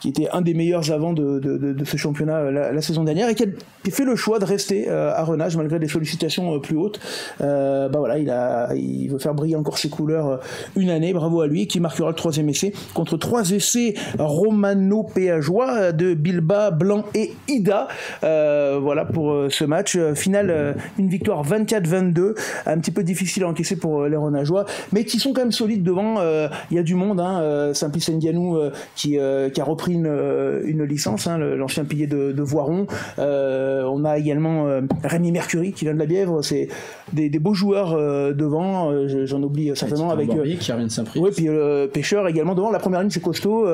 était un des meilleurs avants de ce championnat la saison dernière, et qui a fait le choix de rester à Renage malgré des sollicitations plus hautes. Il veut faire briller encore ses couleurs une année, bravo à lui, qui marquera le 3e essai contre 3 essais romano-péageois de Bilba, Blanc et Ida. Voilà pour ce match. Final, une victoire 24-22, un petit peu difficile à encaisser pour les Renageois, mais qui sont quand même solides devant. Il y a du monde, Simplice Ndianou qui a repris une licence, l'ancien pilier de Voiron. On a également Rémi Mercury qui vient de la Bièvre. C'est des beaux joueurs devant. J'en oublie certainement avec qui revient de Saint-Priest. Oui, puis Pêcheur également devant. La première ligne c'est costaud.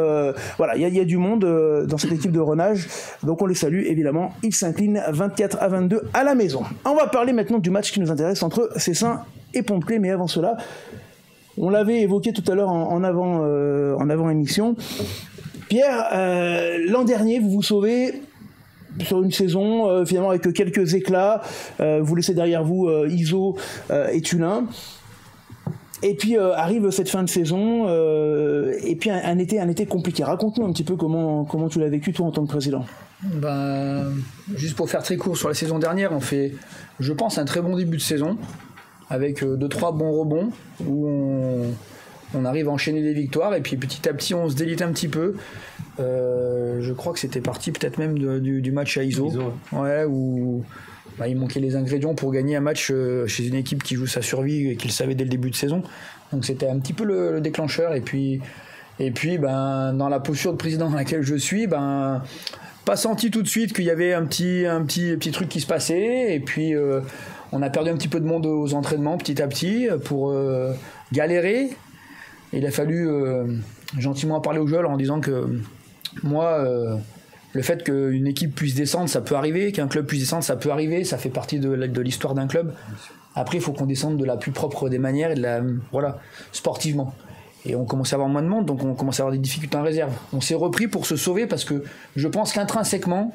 Voilà, il y a du monde dans cette équipe de Renage, donc on les salue évidemment. Ils s'inclinent 24-22 à la maison. On va parler maintenant du match qui nous intéresse entre Cessin et Pont-de-Claix, mais avant cela, on l'avait évoqué tout à l'heure en avant émission. Pierre, l'an dernier, vous vous sauvez sur une saison, finalement avec quelques éclats. Vous laissez derrière vous Iso et Tulin. Et puis arrive cette fin de saison, et puis un été compliqué. Raconte-nous un petit peu comment tu l'as vécu, toi, en tant que président. Juste pour faire très court sur la saison dernière, on fait, je pense, un très bon début de saison, avec 2-3 bons rebonds, où on arrive à enchaîner des victoires, et puis petit à petit on se délite un petit peu. Je crois que c'était parti peut-être même du match à Iso. Ouais, où il manquait les ingrédients pour gagner un match chez une équipe qui joue sa survie et qui le savait dès le début de saison. Donc c'était un petit peu le déclencheur. Et puis dans la posture de président dans laquelle je suis, pas senti tout de suite qu'il y avait un petit truc qui se passait. Et puis on a perdu un petit peu de monde aux entraînements petit à petit pour galérer. Il a fallu gentiment parler aux joueurs en disant que moi, le fait qu'une équipe puisse descendre, ça peut arriver, qu'un club puisse descendre, ça peut arriver, ça fait partie de l'histoire d'un club. Après, il faut qu'on descende de la plus propre des manières et sportivement. Et on commence à avoir moins de monde, donc on commence à avoir des difficultés en réserve. On s'est repris pour se sauver parce que je pense qu'intrinsèquement,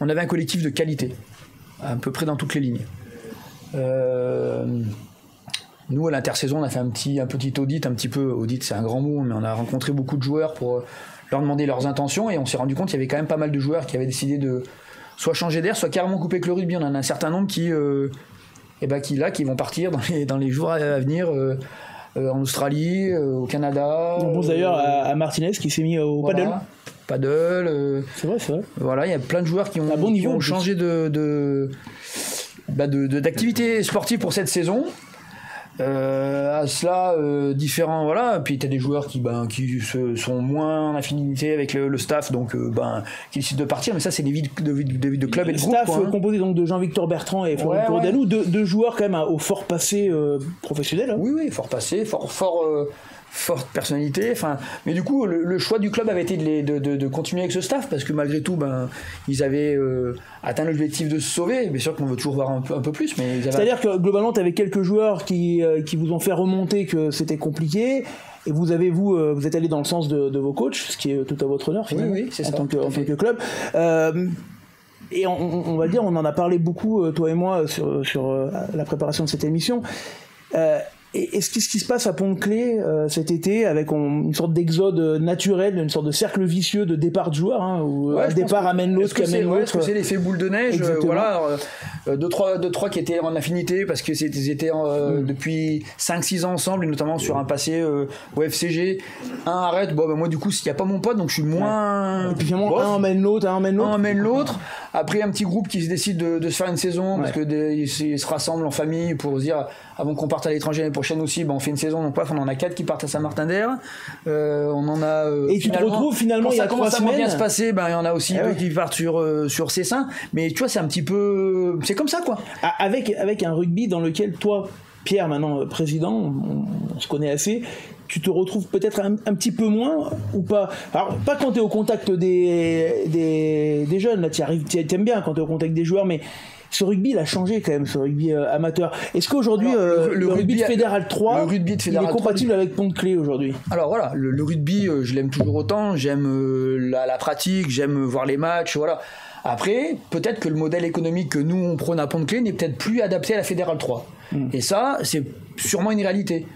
on avait un collectif de qualité, à peu près dans toutes les lignes. Nous, à l'intersaison, on a fait un petit audit, audit c'est un grand mot, mais on a rencontré beaucoup de joueurs pour leur demander leurs intentions, et on s'est rendu compte qu'il y avait quand même pas mal de joueurs qui avaient décidé de soit changer d'air, soit carrément couper avec le rugby. On en a un certain nombre qui vont partir dans les jours à venir en Australie, au Canada. On pense d'ailleurs à Martinez qui s'est mis au paddle. C'est vrai. Voilà, il y a plein de joueurs qui ont changé d'activité sportive pour cette saison. À cela, différents, voilà. Puis t'as des joueurs qui sont moins en affinité avec le staff, donc qui décident de partir. Mais ça, c'est des vies de club et de groupe. Le staff composé donc de Jean-Victor Bertrand et Florent Corodalou, deux joueurs quand même au fort passé professionnel. Hein. Oui, fort passé, forte personnalité. Mais du coup, le choix du club avait été de continuer avec ce staff, parce que malgré tout, ils avaient atteint l'objectif de se sauver. Bien sûr qu'on veut toujours voir un peu plus, mais c'est-à-dire que globalement, tu avais quelques joueurs qui vous ont fait remonter que c'était compliqué. Et vous êtes allé dans le sens de vos coachs, ce qui est tout à votre honneur finalement, oui, c'est ça, en tant que club. Et on va le dire, on en a parlé beaucoup, toi et moi, sur la préparation de cette émission. Est-ce que ce qui se passe à Pont-de-Claix cet été, avec une sorte d'exode naturel, une sorte de cercle vicieux de départ de joueurs, où un départ amène l'autre, qui amène l'autre. Est-ce que c'est l'effet boule de neige? Deux, trois qui étaient en affinité parce qu'ils étaient depuis 5-6 ans ensemble, et notamment sur un passé au FCG. Un arrête, moi du coup, s'il n'y a pas mon pote, donc je suis moins. Et puis finalement, un emmène l'autre. Après, un petit groupe qui se décide de se faire une saison, parce que ils se rassemblent en famille pour se dire, avant qu'on parte à l'étranger l'année prochaine aussi, on fait une saison, donc on en a 4 qui partent à Saint-Martin-d'Air. On en a. Et tu te retrouves finalement, il y a 3 semaines. Quand ça commence à bien se passer, il y en a aussi qui partent sur Cessin. Mais tu vois, c'est un petit peu. C'est comme ça, quoi. Avec un rugby dans lequel toi, Pierre, maintenant président, on se connaît assez, tu te retrouves peut-être un petit peu moins ou pas? Alors, pas quand tu es au contact des jeunes, là tu aimes bien quand tu es au contact des joueurs, mais ce rugby il a changé quand même, ce rugby amateur. Est-ce qu'aujourd'hui le rugby de Fédéral 3 il est compatible avec Pont-de-Clé aujourd'hui? Alors voilà, le rugby je l'aime toujours autant, j'aime la pratique, j'aime voir les matchs, voilà. Après, peut-être que le modèle économique que nous on prône à Pont-de-Clé n'est peut-être plus adapté à la Fédéral 3. Et ça, c'est sûrement une réalité.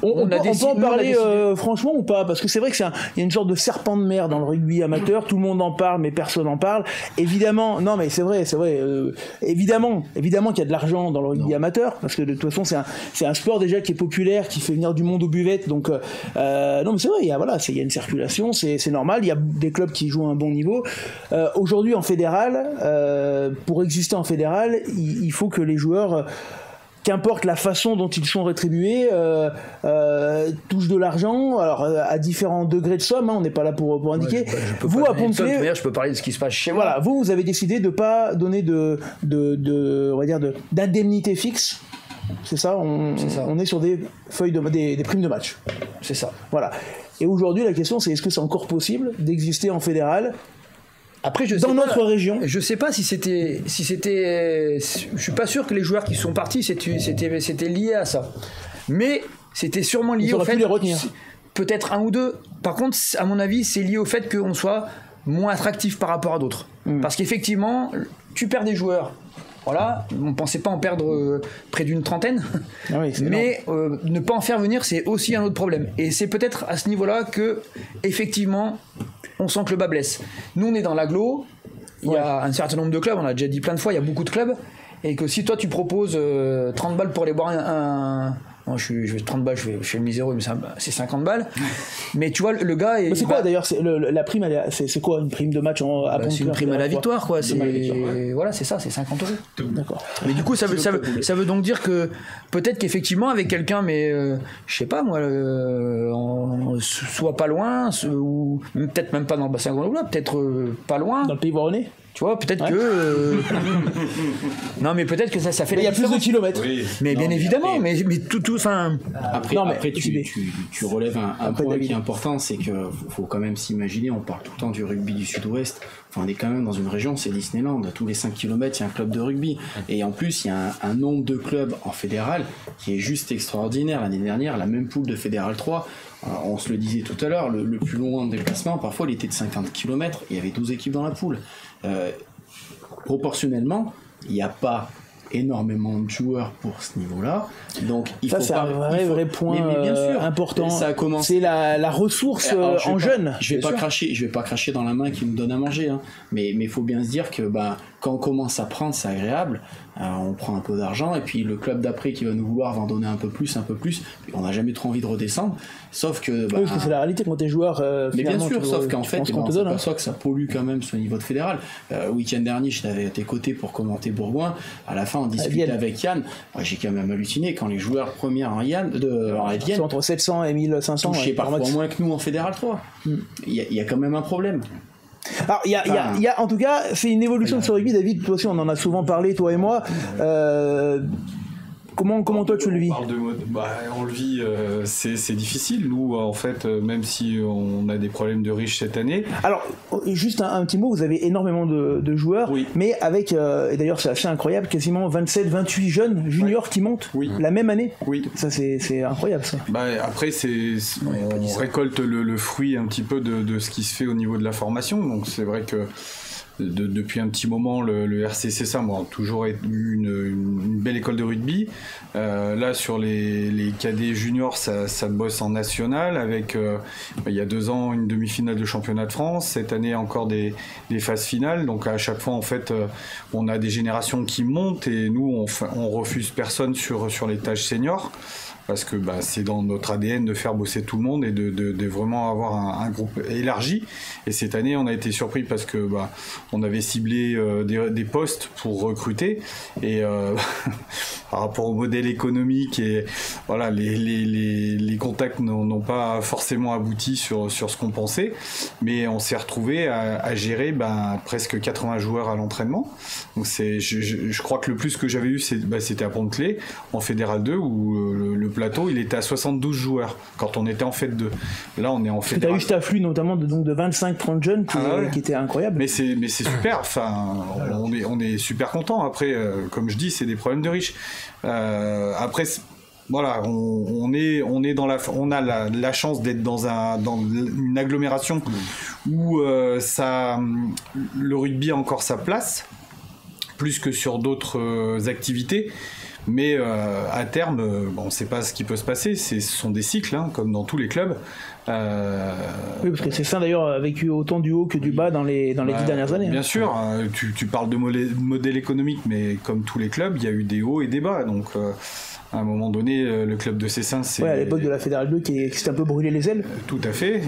On peut en parler franchement ou pas, parce que c'est vrai que il y a une sorte de serpent de mer dans le rugby amateur, tout le monde en parle mais personne n'en parle. Évidemment, non mais c'est vrai, évidemment qu'il y a de l'argent dans le rugby amateur, parce que de toute façon c'est un sport déjà qui est populaire, qui fait venir du monde aux buvettes, donc non mais c'est vrai, il y a une circulation, c'est normal, il y a des clubs qui jouent à un bon niveau. Aujourd'hui en fédéral, pour exister en fédéral, il faut que les joueurs, qu'importe la façon dont ils sont rétribués, touchent de l'argent, alors à différents degrés de somme, on n'est pas là pour indiquer. Vous, à Pont-de-Clé, je peux parler de ce qui se passe chez moi. Voilà, vous avez décidé de ne pas donner on va dire d'indemnité fixe. C'est ça, on est sur des feuilles des primes de match. C'est ça. Voilà. Et aujourd'hui, la question, c'est est-ce que c'est encore possible d'exister en fédéral? Après, notre région, je sais pas si c'était, je suis pas sûr que les joueurs qui sont partis c'était lié à ça, mais c'était sûrement lié au fait, les retenir. Peut-être un ou deux. Par contre, à mon avis, c'est lié au fait qu'on soit moins attractif par rapport à d'autres, parce qu'effectivement, tu perds des joueurs. Voilà, on pensait pas en perdre près d'une trentaine, mais ne pas en faire venir, c'est aussi un autre problème. Et c'est peut-être à ce niveau-là que, effectivement, on sent que le bas blesse. Nous, on est dans l'agglo, il y a un certain nombre de clubs, on a déjà dit plein de fois, il y a beaucoup de clubs, et que si toi tu proposes 30 balles pour aller boire non, je vais 30 balles, je fais le miséreux, mais c'est 50 balles. Mais tu vois, le gars. C'est quoi d'ailleurs la prime, c'est quoi une prime de match c'est une prime à la victoire, quoi. Voilà, c'est ça, c'est 50 €. D'accord. Mais du coup, ça veut donc dire que peut-être qu'effectivement, avec quelqu'un, mais je sais pas moi, soit pas loin, ou peut-être même pas dans le bassin grenoblois, peut-être pas loin. Dans le Pays Voironnais. Tu vois, peut-être que. Non, mais peut-être que ça fait la différence. Il y a plus de kilomètres. Oui. Mais bien évidemment, après, mais tout. Enfin. Après tu relèves un point qui est important, c'est qu'il faut quand même s'imaginer, on parle tout le temps du rugby du Sud-Ouest. Enfin, on est quand même dans une région, c'est Disneyland. Tous les 5 km, il y a un club de rugby. Et en plus, il y a un nombre de clubs en fédéral qui est juste extraordinaire. L'année dernière, la même poule de Fédéral 3. On se le disait tout à l'heure, le plus long déplacement, parfois, il était de 50 km. Il y avait 12 équipes dans la poule. Proportionnellement, il n'y a pas énormément de joueurs pour ce niveau-là, donc c'est un vrai point mais bien sûr, important. C'est la ressource en jeunes. Je vais pas cracher dans la main qui nous donne à manger, mais il faut bien se dire que quand on commence à prendre, c'est agréable. On prend un peu d'argent et puis le club d'après qui va nous vouloir va en donner un peu plus. On n'a jamais trop envie de redescendre. Sauf que. Parce que c'est la réalité quand t'es joueur. Mais bien sûr, sauf qu'en fait, on s'aperçoit que ça pollue quand même ce niveau de fédéral. Week-end dernier, j'étais à tes côtés pour commenter Bourgoin. À la fin, on discutait avec Yann. J'ai quand même halluciné quand les joueurs premiers en Vienne. C'est entre 700 et 1500. Touchaient parfois moins que nous en Fédéral 3. Il y a quand même un problème. Alors, il y a, en tout cas, c'est une évolution de ce rugby, David. Toi aussi, on en a souvent parlé, toi et moi. Comment toi tu le vis? On le vit, c'est difficile. Nous, en fait, même si on a des problèmes de riches cette année. Alors, juste un petit mot, vous avez énormément de joueurs, mais avec, et d'ailleurs c'est assez incroyable, quasiment 27-28 jeunes juniors qui montent la même année. Oui. Ça, c'est incroyable, ça. Après, on récolte le fruit un petit peu de ce qui se fait au niveau de la formation. Donc, c'est vrai que depuis un petit moment, le RC Cessin a toujours eu une belle école de rugby. Là, sur les cadets juniors, ça bosse en national avec, il y a 2 ans, une demi-finale de championnat de France. Cette année, encore des phases finales. Donc, à chaque fois, en fait, on a des générations qui montent et nous, on refuse personne sur les tâches seniors. parce que c'est dans notre ADN de faire bosser tout le monde et de vraiment avoir un groupe élargi. Et cette année, on a été surpris parce que on avait ciblé des postes pour recruter et par rapport au modèle économique et voilà, les contacts n'ont pas forcément abouti sur ce qu'on pensait, mais on s'est retrouvé à gérer presque 80 joueurs à l'entraînement. Donc je crois que le plus que j'avais eu c'était à Pont-de-Claix en Fédéral 2 où le plateau il était à 72 joueurs quand on était en Fédéral 2. Là on est en Fédéral. Tu as eu cet afflux notamment de 25-30 jeunes qui était incroyable. Mais c'est super, on est super content. Après comme je dis, c'est des problèmes de riches. Après voilà, on a la chance d'être dans une agglomération où le rugby a encore sa place, plus que sur d'autres activités. Mais à terme, on ne sait pas ce qui peut se passer. Ce sont des cycles, comme dans tous les clubs. Oui, parce que c'est ça d'ailleurs a vécu autant du haut que du bas dans les 10 dernières années. Bien sûr, tu parles de modèle économique, mais comme tous les clubs, il y a eu des hauts et des bas. Donc à un moment donné, le club de Cessin, c'est... Ouais, à l'époque de la Fédérale 2 qui s'est un peu brûlé les ailes. Tout à fait.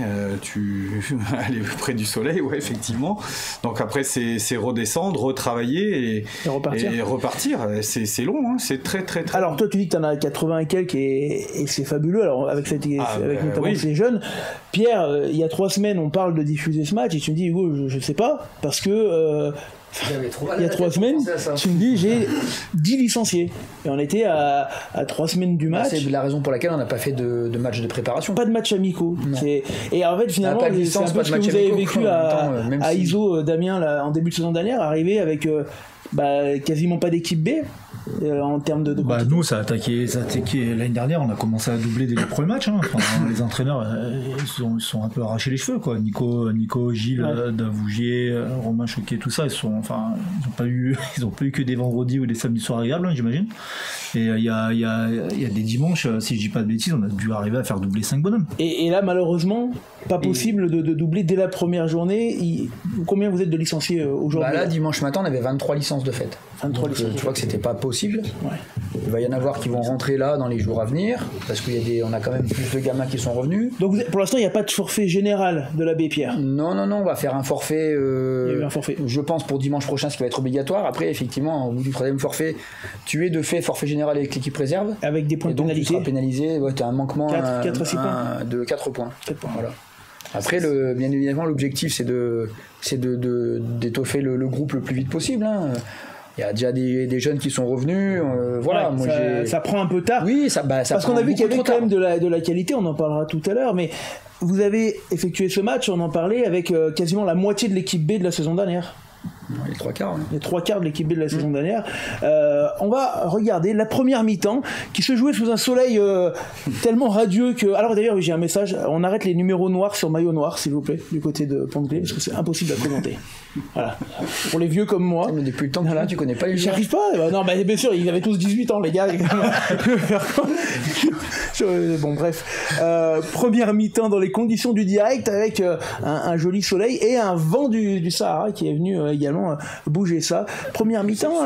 Aller près du soleil, ouais, effectivement. Donc après, c'est redescendre, retravailler et repartir. C'est long, c'est très, très, très Alors long. toi, tu dis que tu en as 80 et quelques et c'est fabuleux. Alors avec notamment ces jeunes. Pierre, il y a 3 semaines, on parle de diffuser ce match et tu me dis, Hugo, je sais pas, parce que... il y a 3 semaines, tu me dis j'ai 10 licenciés. Et on était à 3 semaines du match. C'est la raison pour laquelle on n'a pas fait de match de préparation. Pas de match amicaux. Et en fait, finalement, c'est un peu ce que vous avez vécu à ISO, Damien, là, en début de saison dernière, arrivé avec quasiment pas d'équipe B. En termes de nous ça a attaqué l'année dernière, on a commencé à doubler dès les premiers matchs, les entraîneurs ils sont un peu arrachés les cheveux quoi. Nico, Gilles, Davougier, Romain Choquet, tout ça ils ont pas eu que des vendredis ou des samedis soirs agréables, j'imagine. Et il y a des dimanches, si je dis pas de bêtises, on a dû arriver à faire doubler 5 bonhommes. Et là malheureusement pas possible de doubler dès la première journée. Combien vous êtes de licenciés aujourd'hui? Là dimanche matin on avait 23 licences de fête. 23 licences. Tu vois que c'était pas possible. Ouais. Il va y en avoir qui vont rentrer là dans les jours à venir parce qu'on a quand même plus de gamins qui sont revenus. Donc pour l'instant il n'y a pas de forfait général de l'abbé Pierre. Non, on va faire un forfait. Il y a eu un forfait. Je pense pour dimanche prochain, ce qui va être obligatoire. Après effectivement au bout du 3e forfait, tu es de fait forfait général avec l'équipe réserve. Avec des points de pénalité. Tu seras pénalisé. Tu as un manquement 4 points. De 4 points. 4 points. Voilà. Après, bien évidemment, l'objectif c'est d'étoffer le groupe le plus vite possible. Il y a déjà des jeunes qui sont revenus. Voilà, ça prend un peu tard. Oui, ça parce qu'on a vu qu'il y avait quand même de la qualité, on en parlera tout à l'heure, mais vous avez effectué ce match, on en parlait, avec quasiment la moitié de l'équipe B de la saison dernière. Les 3 quarts. Les 3 quarts de l'équipe B de la saison dernière. On va regarder la première mi-temps qui se jouait sous un soleil tellement radieux que... Alors d'ailleurs, j'ai un message. On arrête les numéros noirs sur maillot noir, s'il vous plaît, du côté de Pont-de-Claix, parce que c'est impossible à commenter. Voilà. Pour les vieux comme moi. Mais depuis le temps que tu connais pas les joueurs. J'y arrive pas. Non, mais bien sûr, ils avaient tous 18 ans, les gars. Bon, bref. Première mi-temps dans les conditions du direct avec un joli soleil et un vent du Sahara qui est venu également bouger ça. Première mi-temps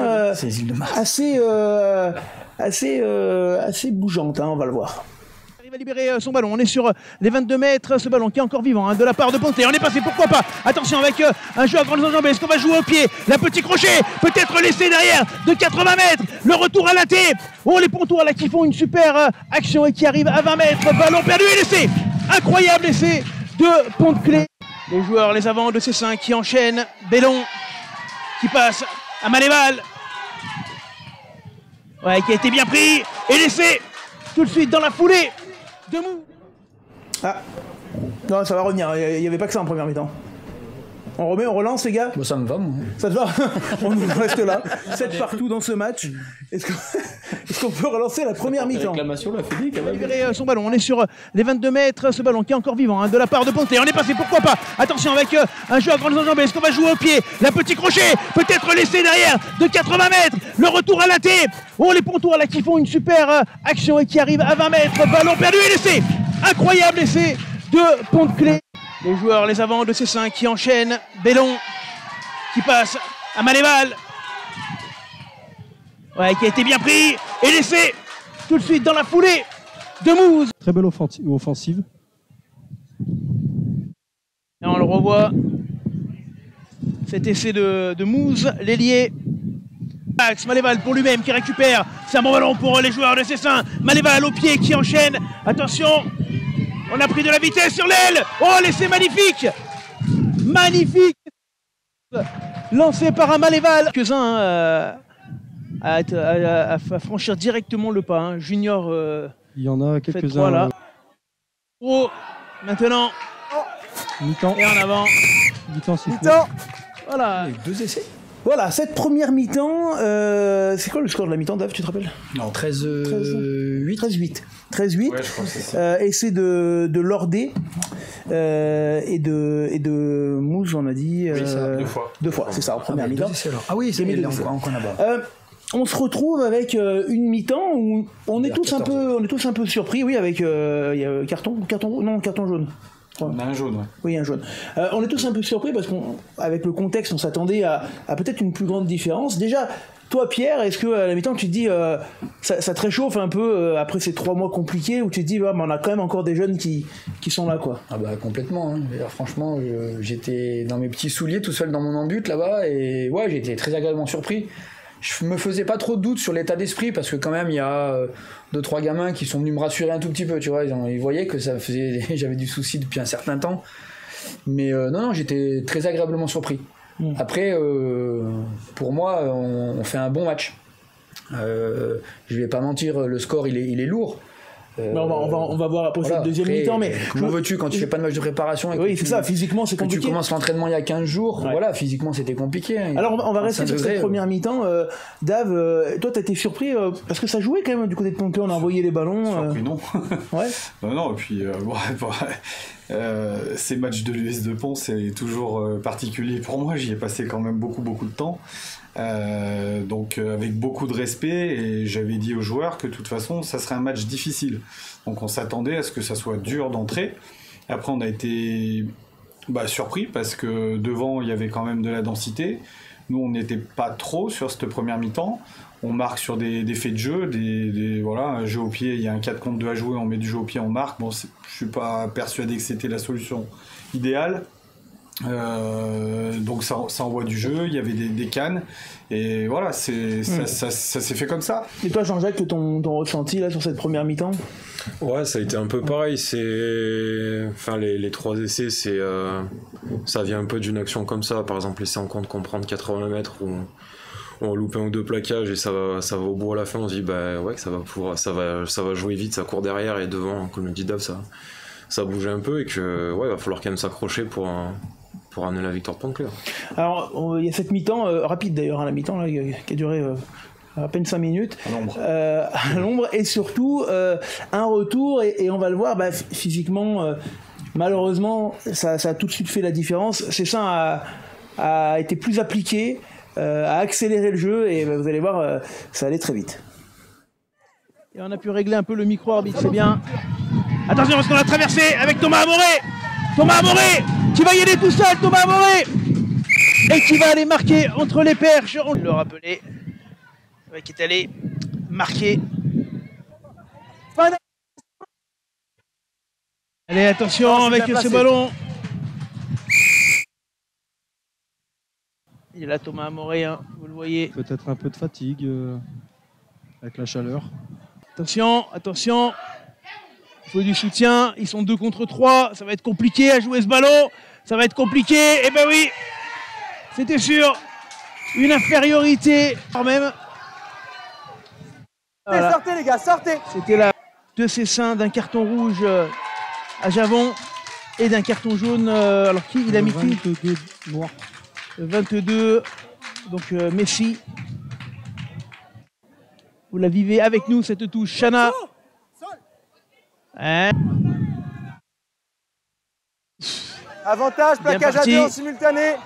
assez bougeante, on va le voir. Il va libérer son ballon, on est sur les 22 mètres, ce ballon qui est encore vivant de la part de Pont-de-Claix. On est passé, pourquoi pas, attention avec un jeu à grandes enjambées, est-ce qu'on va jouer au pied, la petit crochet, peut-être laissé derrière de 80 mètres, le retour à la tête. Les Pontois là qui font une super action et qui arrivent à 20 mètres, ballon perdu et l'essai, incroyable essai de Pont-de-Claix. Les joueurs, les avants de Cessin qui enchaînent, Bellon qui passe à Maléval, qui a été bien pris et laissé tout de suite dans la foulée de Mou. Non, ça va revenir, il n'y avait pas que ça en première mi-temps. On remet, on relance les gars. Ça me va moi. Ça te va? On reste là. 7 partout dans ce match. Est-ce qu'on peut relancer la première mi-temps? Réclamation, la Fédé quand même. Libérer son ballon, on est sur les 22 mètres, ce ballon qui est encore vivant de la part de Pont-de-Claix. On est passé, pourquoi pas, attention avec un jeu à grandes enjambées, est-ce qu'on va jouer au pied, la petit crochet, peut-être laissé derrière de 80 mètres, le retour à la tête. Les Pontois là qui font une super action et qui arrivent à 20 mètres, ballon perdu et l'essai, incroyable essai de Pont-de-Claix. Les joueurs, les avants de Cessin qui enchaînent, Bellon qui passe à Maléval, qui a été bien pris et laissé tout de suite dans la foulée de Mouze. Très belle offensive. Et on le revoit. Cet essai de Mouze, l'ailier. Max Maléval pour lui-même qui récupère. C'est un bon ballon pour les joueurs de Cessin. Maléval au pied qui enchaîne. Attention, on a pris de la vitesse sur l'aile. Oh, l'essai magnifique. Magnifique. Lancé par un Maléval. Quelques-uns à franchir directement le pas. Hein. Junior. Il y en a quelques-uns là. Oh, maintenant. Mi-temps. Et en avant. Mi-temps, c'est Voilà. Avec 2 essais. Voilà, cette première mi-temps, c'est quoi le score de la mi-temps, Dave, tu te rappelles? Non, 13-8. 13-8. Ouais, je crois que c'est ça. Essai de Lordé et de Mouze, on a dit. Oui, ça, 2 fois. 2 fois, c'est ça, en première mi-temps. Ah oui, c'est encore là-bas. On se retrouve avec une mi-temps où on est tous un peu surpris, oui, avec il y a carton jaune. On a un jaune, ouais. Oui, un jaune. On est tous un peu surpris parce qu'avec le contexte, on s'attendait à peut-être une plus grande différence. Déjà, toi, Pierre, est-ce qu'à la mi-temps, tu te dis, ça te réchauffe un peu après ces 3 mois compliqués où tu te dis, on a quand même encore des jeunes qui sont là, quoi? Ah bah complètement. Hein. Franchement, j'étais dans mes petits souliers tout seul dans mon embut là-bas et ouais, j'ai été très agréablement surpris. Je me faisais pas trop de doutes sur l'état d'esprit parce que quand même il y a 2-3 gamins qui sont venus me rassurer un tout petit peu, tu vois, ils voyaient que j'avais du souci depuis un certain temps, mais non, j'étais très agréablement surpris. Après, pour moi, on fait un bon match. Je vais pas mentir, le score il est lourd. On va voir après cette deuxième mi-temps, mais comment veux-tu quand tu fais pas de match de préparation et oui, c'est ça, physiquement c'est compliqué. Tu commences l'entraînement il y a 15 jours, ouais. Voilà, physiquement c'était compliqué. Alors on va rester sur cette première mi-temps. Dave, toi t'as été surpris parce que ça jouait quand même du côté de Pompée, on a envoyé les ballons. Surpris, non. Ouais. Non, et puis ces matchs de l'US de Pont, c'est toujours particulier pour moi, j'y ai passé quand même beaucoup de temps. Donc avec beaucoup de respect, et j'avais dit aux joueurs que de toute façon ça serait un match difficile, donc on s'attendait à ce que ça soit dur d'entrée. Après on a été surpris parce que devant il y avait quand même de la densité. Nous on n'était pas trop sur cette première mi-temps, on marque sur des faits de jeu, voilà, un jeu au pied, il y a un 4 contre 2 à jouer, on met du jeu au pied, on marque. Bon, je suis pas persuadé que c'était la solution idéale. Donc ça envoie du jeu, il y avait des cannes, et voilà, ça s'est fait comme ça. Et toi Jean-Jacques, ton ressenti là sur cette première mi-temps? Ouais, ça a été un peu pareil, les 3 essais, ça vient un peu d'une action comme ça, par exemple l'essai en compte qu'on prend de 80 mètres où on loupe 1 ou 2 plaquages et ça va au bout à la fin, on se dit que ça va jouer vite, ça court derrière, et devant, comme le dit Dave, ça bougeait un peu, et que il va falloir quand même s'accrocher pour amener la victoire de Pontclair. Alors il y a cette mi-temps rapide d'ailleurs, la mi-temps là, qui a duré à peine 5 minutes à l'ombre, et surtout un retour, et on va le voir, physiquement malheureusement ça a tout de suite fait la différence. Cessin a été plus appliqué, a accéléré le jeu, et vous allez voir, ça allait très vite. Et on a pu régler un peu le micro-arbitre, c'est bien. Attention parce qu'on a traversé avec Thomas Amoré qui va y aller tout seul, Thomas Amoré, et qui va aller marquer entre les perches. On le rappelait, qui est allé marquer. Allez, attention avec ce ballon. Il est là Thomas Amoré, hein, vous le voyez. Peut-être un peu de fatigue avec la chaleur. Attention. Il faut du soutien, ils sont 2 contre 3, ça va être compliqué à jouer ce ballon, ça va être compliqué, et oui, c'était sûr, une infériorité quand même. Voilà. Sortez les gars, sortez. C'était là de Cessin, d'un carton rouge à Javon et d'un carton jaune, alors qui il a mis qui? 22 noir. 22, donc Messi. Vous la vivez avec nous cette touche, Chana. Avantage, plaquage à 2 en simultané.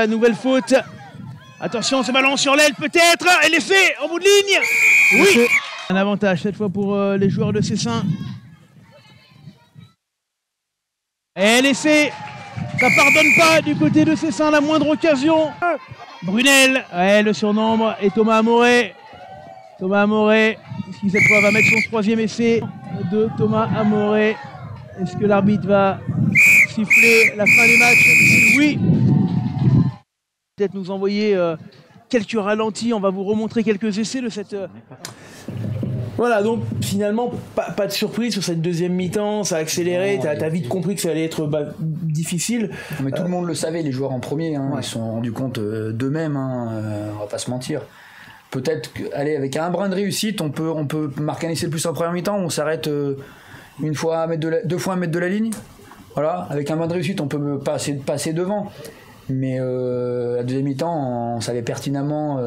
Nouvelle faute. Attention, ce ballon sur l'aile peut-être. Et l'essai en bout de ligne. Oui. Un avantage cette fois pour les joueurs de Cessin. Et l'essai. Ça pardonne pas du côté de Cessin, la moindre occasion. Brunel, le surnombre, et Thomas Amoré. Qui cette fois va mettre son 3e essai. de Thomas Amoré. Est-ce que l'arbitre va siffler la fin du match? Oui. Peut-être nous envoyer quelques ralentis. On va vous remontrer quelques essais de cette... Voilà, donc finalement, pas de surprise sur cette deuxième mi-temps, ça a accéléré, t'as vite compris que ça allait être difficile. Mais tout le monde le savait, les joueurs en premier, hein, ils se sont rendus compte d'eux-mêmes, on va pas se mentir. Peut-être qu'aller avec un brin de réussite, on peut marquer un essai de plus en première mi-temps, on s'arrête deux fois à mettre de la ligne. Voilà, avec un brin de réussite, on peut passer devant. Mais la deuxième mi-temps, on savait pertinemment,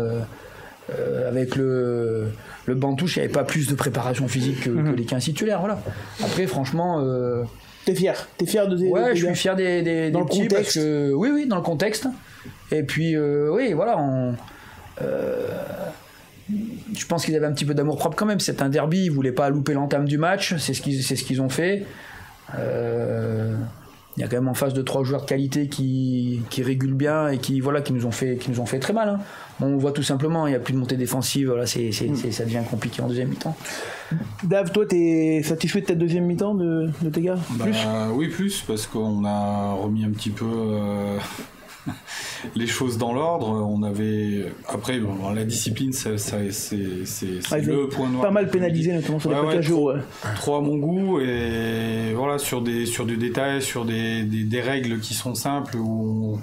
avec le banc de touche, il n'y avait pas plus de préparation physique que les 15 titulaires. Voilà. Après, franchement... T'es fier de ouais, je suis fier des dans petits le contexte. parce que, oui, dans le contexte. Et puis, oui, voilà, je pense qu'ils avaient un petit peu d'amour propre quand même. C'est un derby, ils ne voulaient pas louper l'entame du match, c'est ce qu'ils ont fait. Il y a quand même en face de 3 joueurs de qualité qui régulent bien et qui nous ont fait très mal. Hein. On voit tout simplement, il n'y a plus de montée défensive, voilà, ça devient compliqué en deuxième mi-temps. Dave, toi, t'es satisfait de ta deuxième mi-temps de tes gars? Oui, plus, parce qu'on a remis un petit peu les choses dans l'ordre. On avait... Après, la discipline, c'est le point noir. Pas mal pénalisé, notamment sur les plaquages hauts. Trop à mon goût, et voilà, sur des détails, sur des règles qui sont simples, où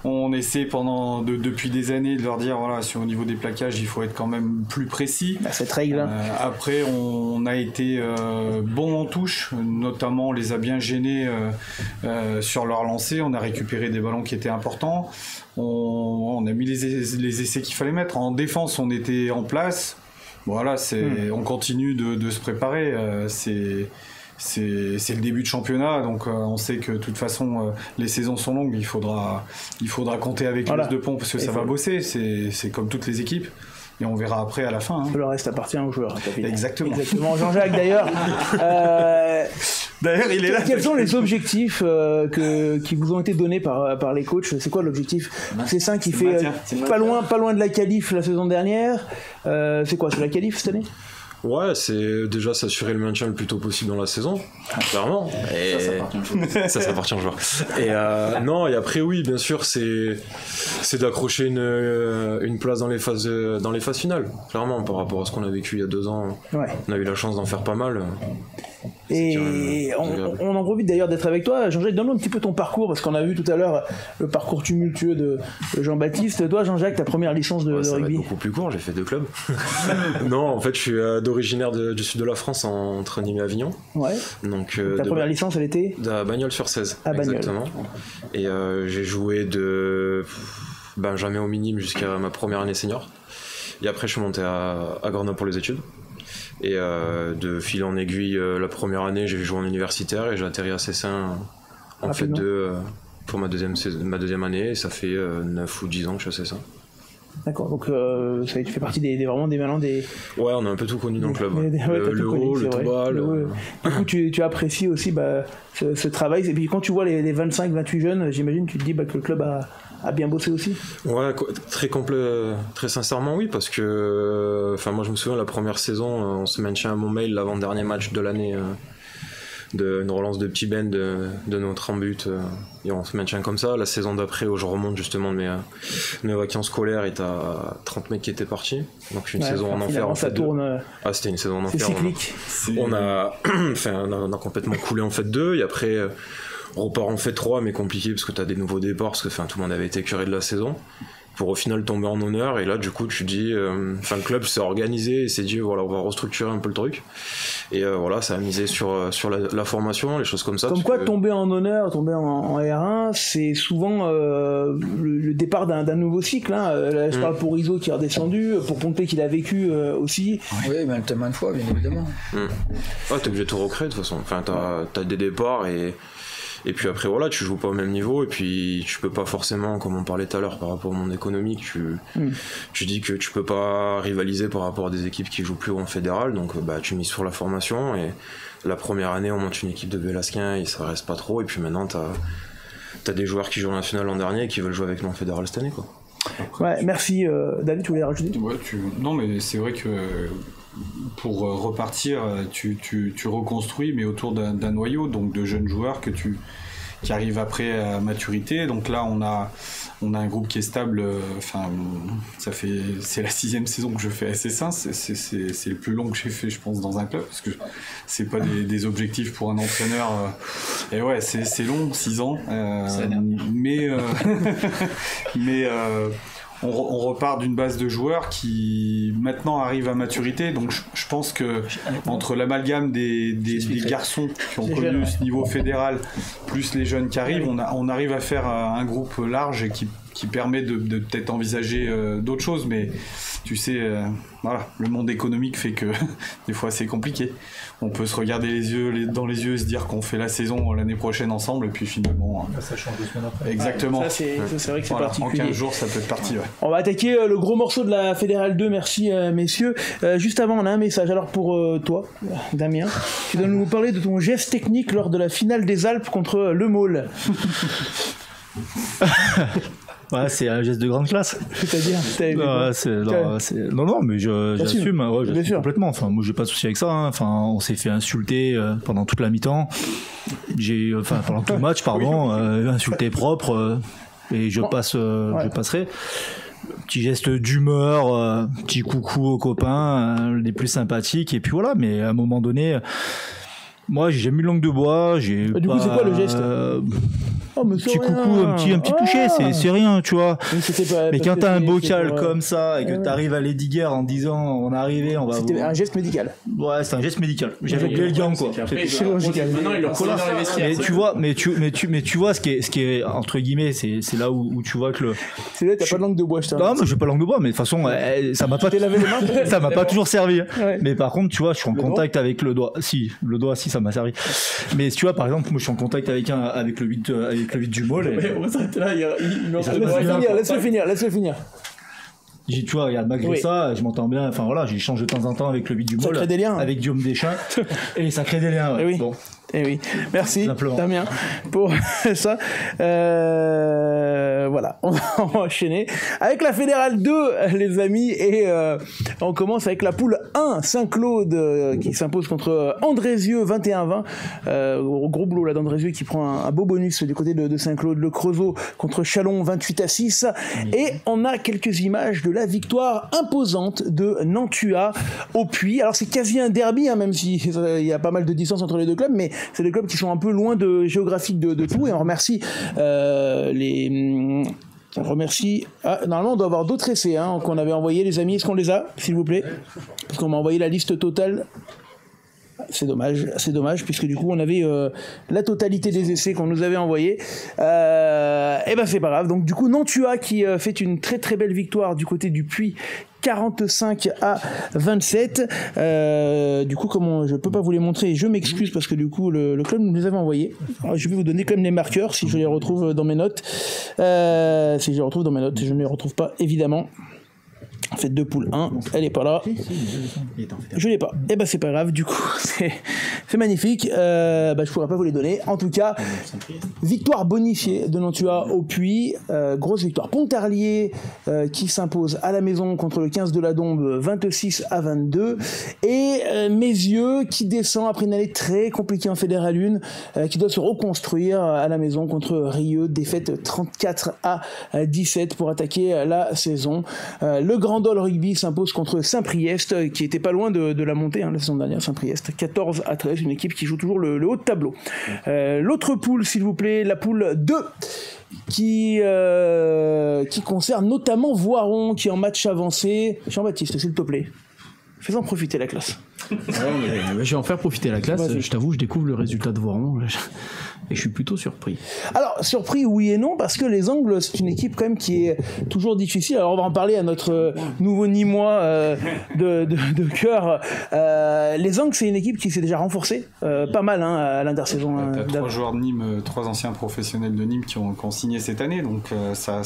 on essaie depuis des années de leur dire, voilà, au niveau des plaquages, il faut être quand même plus précis. Cette règle. Après, on a été bon en touche, notamment on les a bien gênés sur leur lancée. On a récupéré des ballons qui étaient importants. On a mis les essais qu'il fallait mettre. En défense, on était en place. Voilà, on continue de se préparer. C'est le début de championnat, donc on sait que de toute façon les saisons sont longues. Il faudra compter avec l'US de Pont parce que ça va bosser. C'est comme toutes les équipes. Et on verra après à la fin. Hein. Le reste appartient aux joueurs. Exactement. Jean-Jacques, d'ailleurs. D'ailleurs, il est là. Quels sont les objectifs qui vous ont été donnés par les coachs? C'est quoi l'objectif? C'est ça qui fait pas loin de la qualif la saison dernière. C'est quoi? C'est la qualif cette année? Ouais, c'est déjà s'assurer le maintien le plus tôt possible dans la saison, clairement. Et ça appartient aux joueurs. Et non, et après oui, bien sûr, c'est d'accrocher une place dans les phases finales, clairement, par rapport à ce qu'on a vécu il y a 2 ans. Ouais. On a eu la chance d'en faire pas mal. Et on en profite d'ailleurs d'être avec toi. Jean-Jacques, donne-nous un petit peu ton parcours, parce qu'on a vu tout à l'heure le parcours tumultueux de Jean-Baptiste. Toi, Jean-Jacques, ta première licence de rugby? Ça va être beaucoup plus court, j'ai fait 2 clubs. Non, en fait, je suis originaire du sud de la France, entre Nîmes et Avignon. Ouais. Donc, ta première licence, elle était à Bagnols-sur-Cèze. À Bagnols. Exactement. Et j'ai joué de Benjamin au minime jusqu'à ma première année senior. Et après, je suis monté à Grenoble pour les études. Et de fil en aiguille, la première année, j'ai joué en universitaire et j'ai atterri à Cessin en fait 2 pour ma deuxième année. Et ça fait 9 ou 10 ans que je suis à Cessin. D'accord, donc tu fais partie vraiment des malins des... Ouais, on a un peu tout connu dans le club. Le haut, le tout bas. Du coup, tu apprécies aussi ce travail. Et puis quand tu vois les 25-28 jeunes, j'imagine tu te dis que le club a bien bossé aussi. Ouais, très complet, très sincèrement oui, parce que moi je me souviens la première saison, on se maintient à Montmail l'avant-dernier match de l'année. Une relance de petit Ben de notre en but et on se maintient comme ça. La saison d'après où je remonte justement de mes vacances scolaires, et t'as 30 mecs qui étaient partis, donc une saison en enfer en fait. C'était une saison en enfer. C'est cyclique. On a complètement coulé en fait 2 et après on repart en fait 3, mais compliqué parce que t'as des nouveaux départs, parce que tout le monde avait été écœuré de la saison, pour au final tomber en honneur. Et là du coup tu dis le club s'est organisé et s'est dit voilà, on va restructurer un peu le truc, et voilà, ça a misé sur la formation, les choses comme ça. Comme quoi tomber en honneur, tomber en R1, c'est souvent le départ d'un nouveau cycle, hein. Là, je parle pour Iso qui est redescendu, pour Pompey qui l'a vécu aussi. Oui, mais tellement de fois, bien évidemment. Ouais, t'es obligé de tout recréer de toute façon. T'as des départs et puis après voilà, tu joues pas au même niveau, et puis tu peux pas forcément, comme on parlait tout à l'heure par rapport au monde économique, tu dis que tu peux pas rivaliser par rapport à des équipes qui jouent plus haut en fédéral, donc tu mises sur la formation. Et la première année on monte une équipe de Bélasquin et ça reste pas trop, et puis maintenant t'as des joueurs qui jouent en national l'an dernier et qui veulent jouer avec nous en fédéral cette année, quoi. Ouais, merci. David, tu voulais rajouter? Ouais, non mais c'est vrai que pour repartir, tu reconstruis, mais autour d'un noyau, donc de jeunes joueurs qui arrivent après à maturité. Donc là, on a un groupe qui est stable. C'est la 6e saison que je fais à SS1. C'est le plus long que j'ai fait, je pense, dans un club, parce que c'est pas des objectifs pour un entraîneur. Et ouais, c'est long, 6 ans. Mais on repart d'une base de joueurs qui maintenant arrivent à maturité. Donc je pense que entre l'amalgame des garçons qui ont connu ce niveau fédéral plus les jeunes qui arrivent, on arrive à faire un groupe large et qui permet de peut-être envisager d'autres choses. Mais tu sais, voilà, le monde économique fait que des fois c'est compliqué. On peut se regarder dans les yeux et se dire qu'on fait la saison l'année prochaine ensemble, et puis finalement ça change 2 semaines après. Exactement. Ça, c'est vrai que c'est particulier. En 15 jours ça peut être parti. Ouais. On va attaquer le gros morceau de la Fédérale 2. Merci messieurs. Juste avant, on a un message alors pour toi, Damien. Tu dois nous parler de ton geste technique lors de la finale des Alpes contre Le Maule. Ouais, c'est un geste de grande classe. C'est-à-dire non, mais j'assume, j'assume complètement. Enfin, moi, j'ai pas de souci avec ça. Hein. Enfin, on s'est fait insulter pendant toute la mi-temps. Pendant tout le match, pardon, insulté propre. Et je passerai. Petit geste d'humeur, petit coucou aux copains, les plus sympathiques. Et puis voilà. Mais à un moment donné, moi, j'ai jamais eu de langue de bois. Du coup, c'est quoi le geste? Petit coucou, un petit toucher, c'est rien, tu vois. Mais quand t'as un bocal comme ça et que t'arrives à Lediger en disant on est arrivé, on va. C'était un geste médical. Ouais, c'est un geste médical. J'avais oublié le gant, quoi. Maintenant, il le recolle dans les vestiaires. Mais tu vois, ce qui est entre guillemets, c'est là où tu vois que le. C'est là, t'as pas de langue de bois, je t'en. Non, mais j'ai pas de langue de bois, mais de toute façon, ça m'a pas. Ça m'a pas toujours servi. Mais par contre, tu vois, je suis en contact avec le doigt. Si, le doigt, si, ça m'a servi. Mais tu vois, par exemple, moi, je suis en contact avec le 8 du Maule. On va s'arrêter là, laisse-le finir. Tu vois, regarde, malgré ça, je m'entends bien. Enfin voilà, j'échange de temps en temps avec le 8 du Maule, avec Guillaume Deschamps, et ça crée des liens. Ouais. Bon. Eh oui, merci Damien pour ça. Voilà, on va enchaîner avec la Fédérale 2, les amis, et on commence avec la poule 1, Saint-Claude qui s'impose contre Andrézieux 21-20. Gros boulot là d'Andrézieux qui prend un beau bonus du côté de Saint-Claude. Le Creusot contre Châlons 28-6. Et on a quelques images de la victoire imposante de Nantua au Puy. Alors c'est quasi un derby, hein, même s'il y a pas mal de distance entre les deux clubs, mais c'est des clubs qui sont un peu loin géographique de tout, et on remercie normalement on doit avoir d'autres essais qu'on avait envoyés, les amis. Est-ce qu'on les a, s'il vous plaît? Parce qu'on m'a envoyé la liste totale. C'est dommage, puisque du coup on avait la totalité des essais qu'on nous avait envoyés. Et ben c'est pas grave. Donc du coup Nantua qui fait une très très belle victoire du côté du Puy, 45-27. Du coup, comme je peux pas vous les montrer, je m'excuse parce que du coup le club nous les avait envoyés. Alors, je vais vous donner quand même les marqueurs si je les retrouve dans mes notes. Si je les retrouve dans mes notes, je ne les retrouve pas évidemment. En fait, 2 poules 1, elle est pas là. Je l'ai pas. Et ben c'est pas grave, du coup, c'est magnifique. Je pourrais pas vous les donner. En tout cas, victoire bonifiée de Nantua au Puy. Grosse victoire. Pontarlier qui s'impose à la maison contre le 15 de la Dombe 26-22. Et Mézieux qui descend après une année très compliquée en Fédéral 1, qui doit se reconstruire à la maison contre Rieux. Défaite 34-17 pour attaquer la saison. Le Grandol Rugby s'impose contre Saint-Priest, qui était pas loin de la montée la saison dernière. Saint-Priest 14-13, une équipe qui joue toujours le haut de tableau. L'autre poule, s'il vous plaît, la poule 2, qui concerne notamment Voiron, qui est en match avancé. Jean-Baptiste, s'il te plaît, fais-en profiter la classe. Je vais en faire profiter la classe. Je t'avoue, je découvre le résultat de Voiron et je suis plutôt surpris. Alors, surpris oui et non, parce que les Angles, c'est une équipe quand même qui est toujours difficile. Alors, on va en parler à notre nouveau Nîmois de cœur. Les Angles, c'est une équipe qui s'est déjà renforcée pas mal à l'intersaison. T'as 3 joueurs de Nîmes, 3 anciens professionnels de Nîmes qui ont signé cette année, donc ça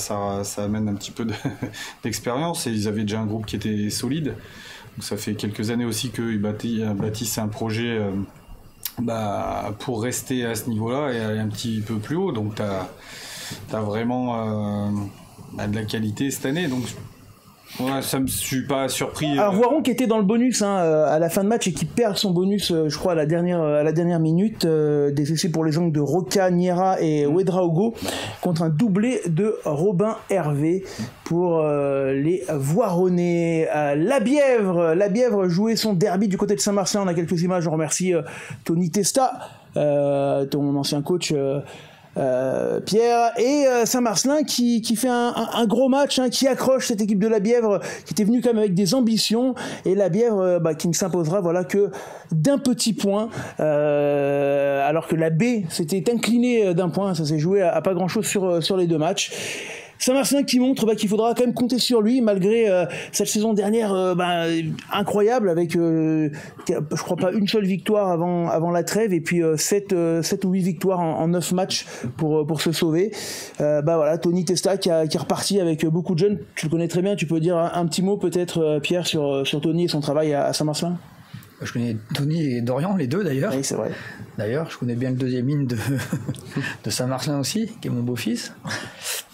amène un petit peu d'expérience, et ils avaient déjà un groupe qui était solide. Donc ça fait quelques années aussi qu'ils bâtissent un projet pour rester à ce niveau-là et aller un petit peu plus haut. Donc t'as vraiment de la qualité cette année. Donc Ouais, ça me suis pas surpris. Alors Voiron qui était dans le bonus à la fin de match et qui perd son bonus, je crois à la dernière minute, des essais pour les angles de Roca, Niera et Ouedraogo contre un doublé de Robin Hervé pour les Voironnais. La Bièvre jouait son derby du côté de Saint-Marcelin. On a quelques images. On remercie Tony Testa, ton ancien coach. Pierre et Saint-Marcelin qui fait un gros match, qui accroche cette équipe de la Bièvre qui était venue quand même avec des ambitions, et la Bièvre qui ne s'imposera que d'un petit point, alors que la B s'était inclinée d'un point. Ça s'est joué à pas grand chose sur les deux matchs. Saint-Marcelin qui montre qu'il faudra quand même compter sur lui malgré cette saison dernière incroyable avec je crois pas une seule victoire avant la trêve, et puis 7 ou 8 victoires en 9 matchs pour se sauver. Voilà, Tony Testa qui est reparti avec beaucoup de jeunes. Tu le connais très bien, tu peux dire un petit mot peut-être, Pierre, sur Tony et son travail à Saint-Marcelin? Je connais Tony et Dorian, les deux d'ailleurs. Oui, c'est vrai. D'ailleurs, je connais bien le deuxième in de Saint-Marcelin aussi, qui est mon beau-fils.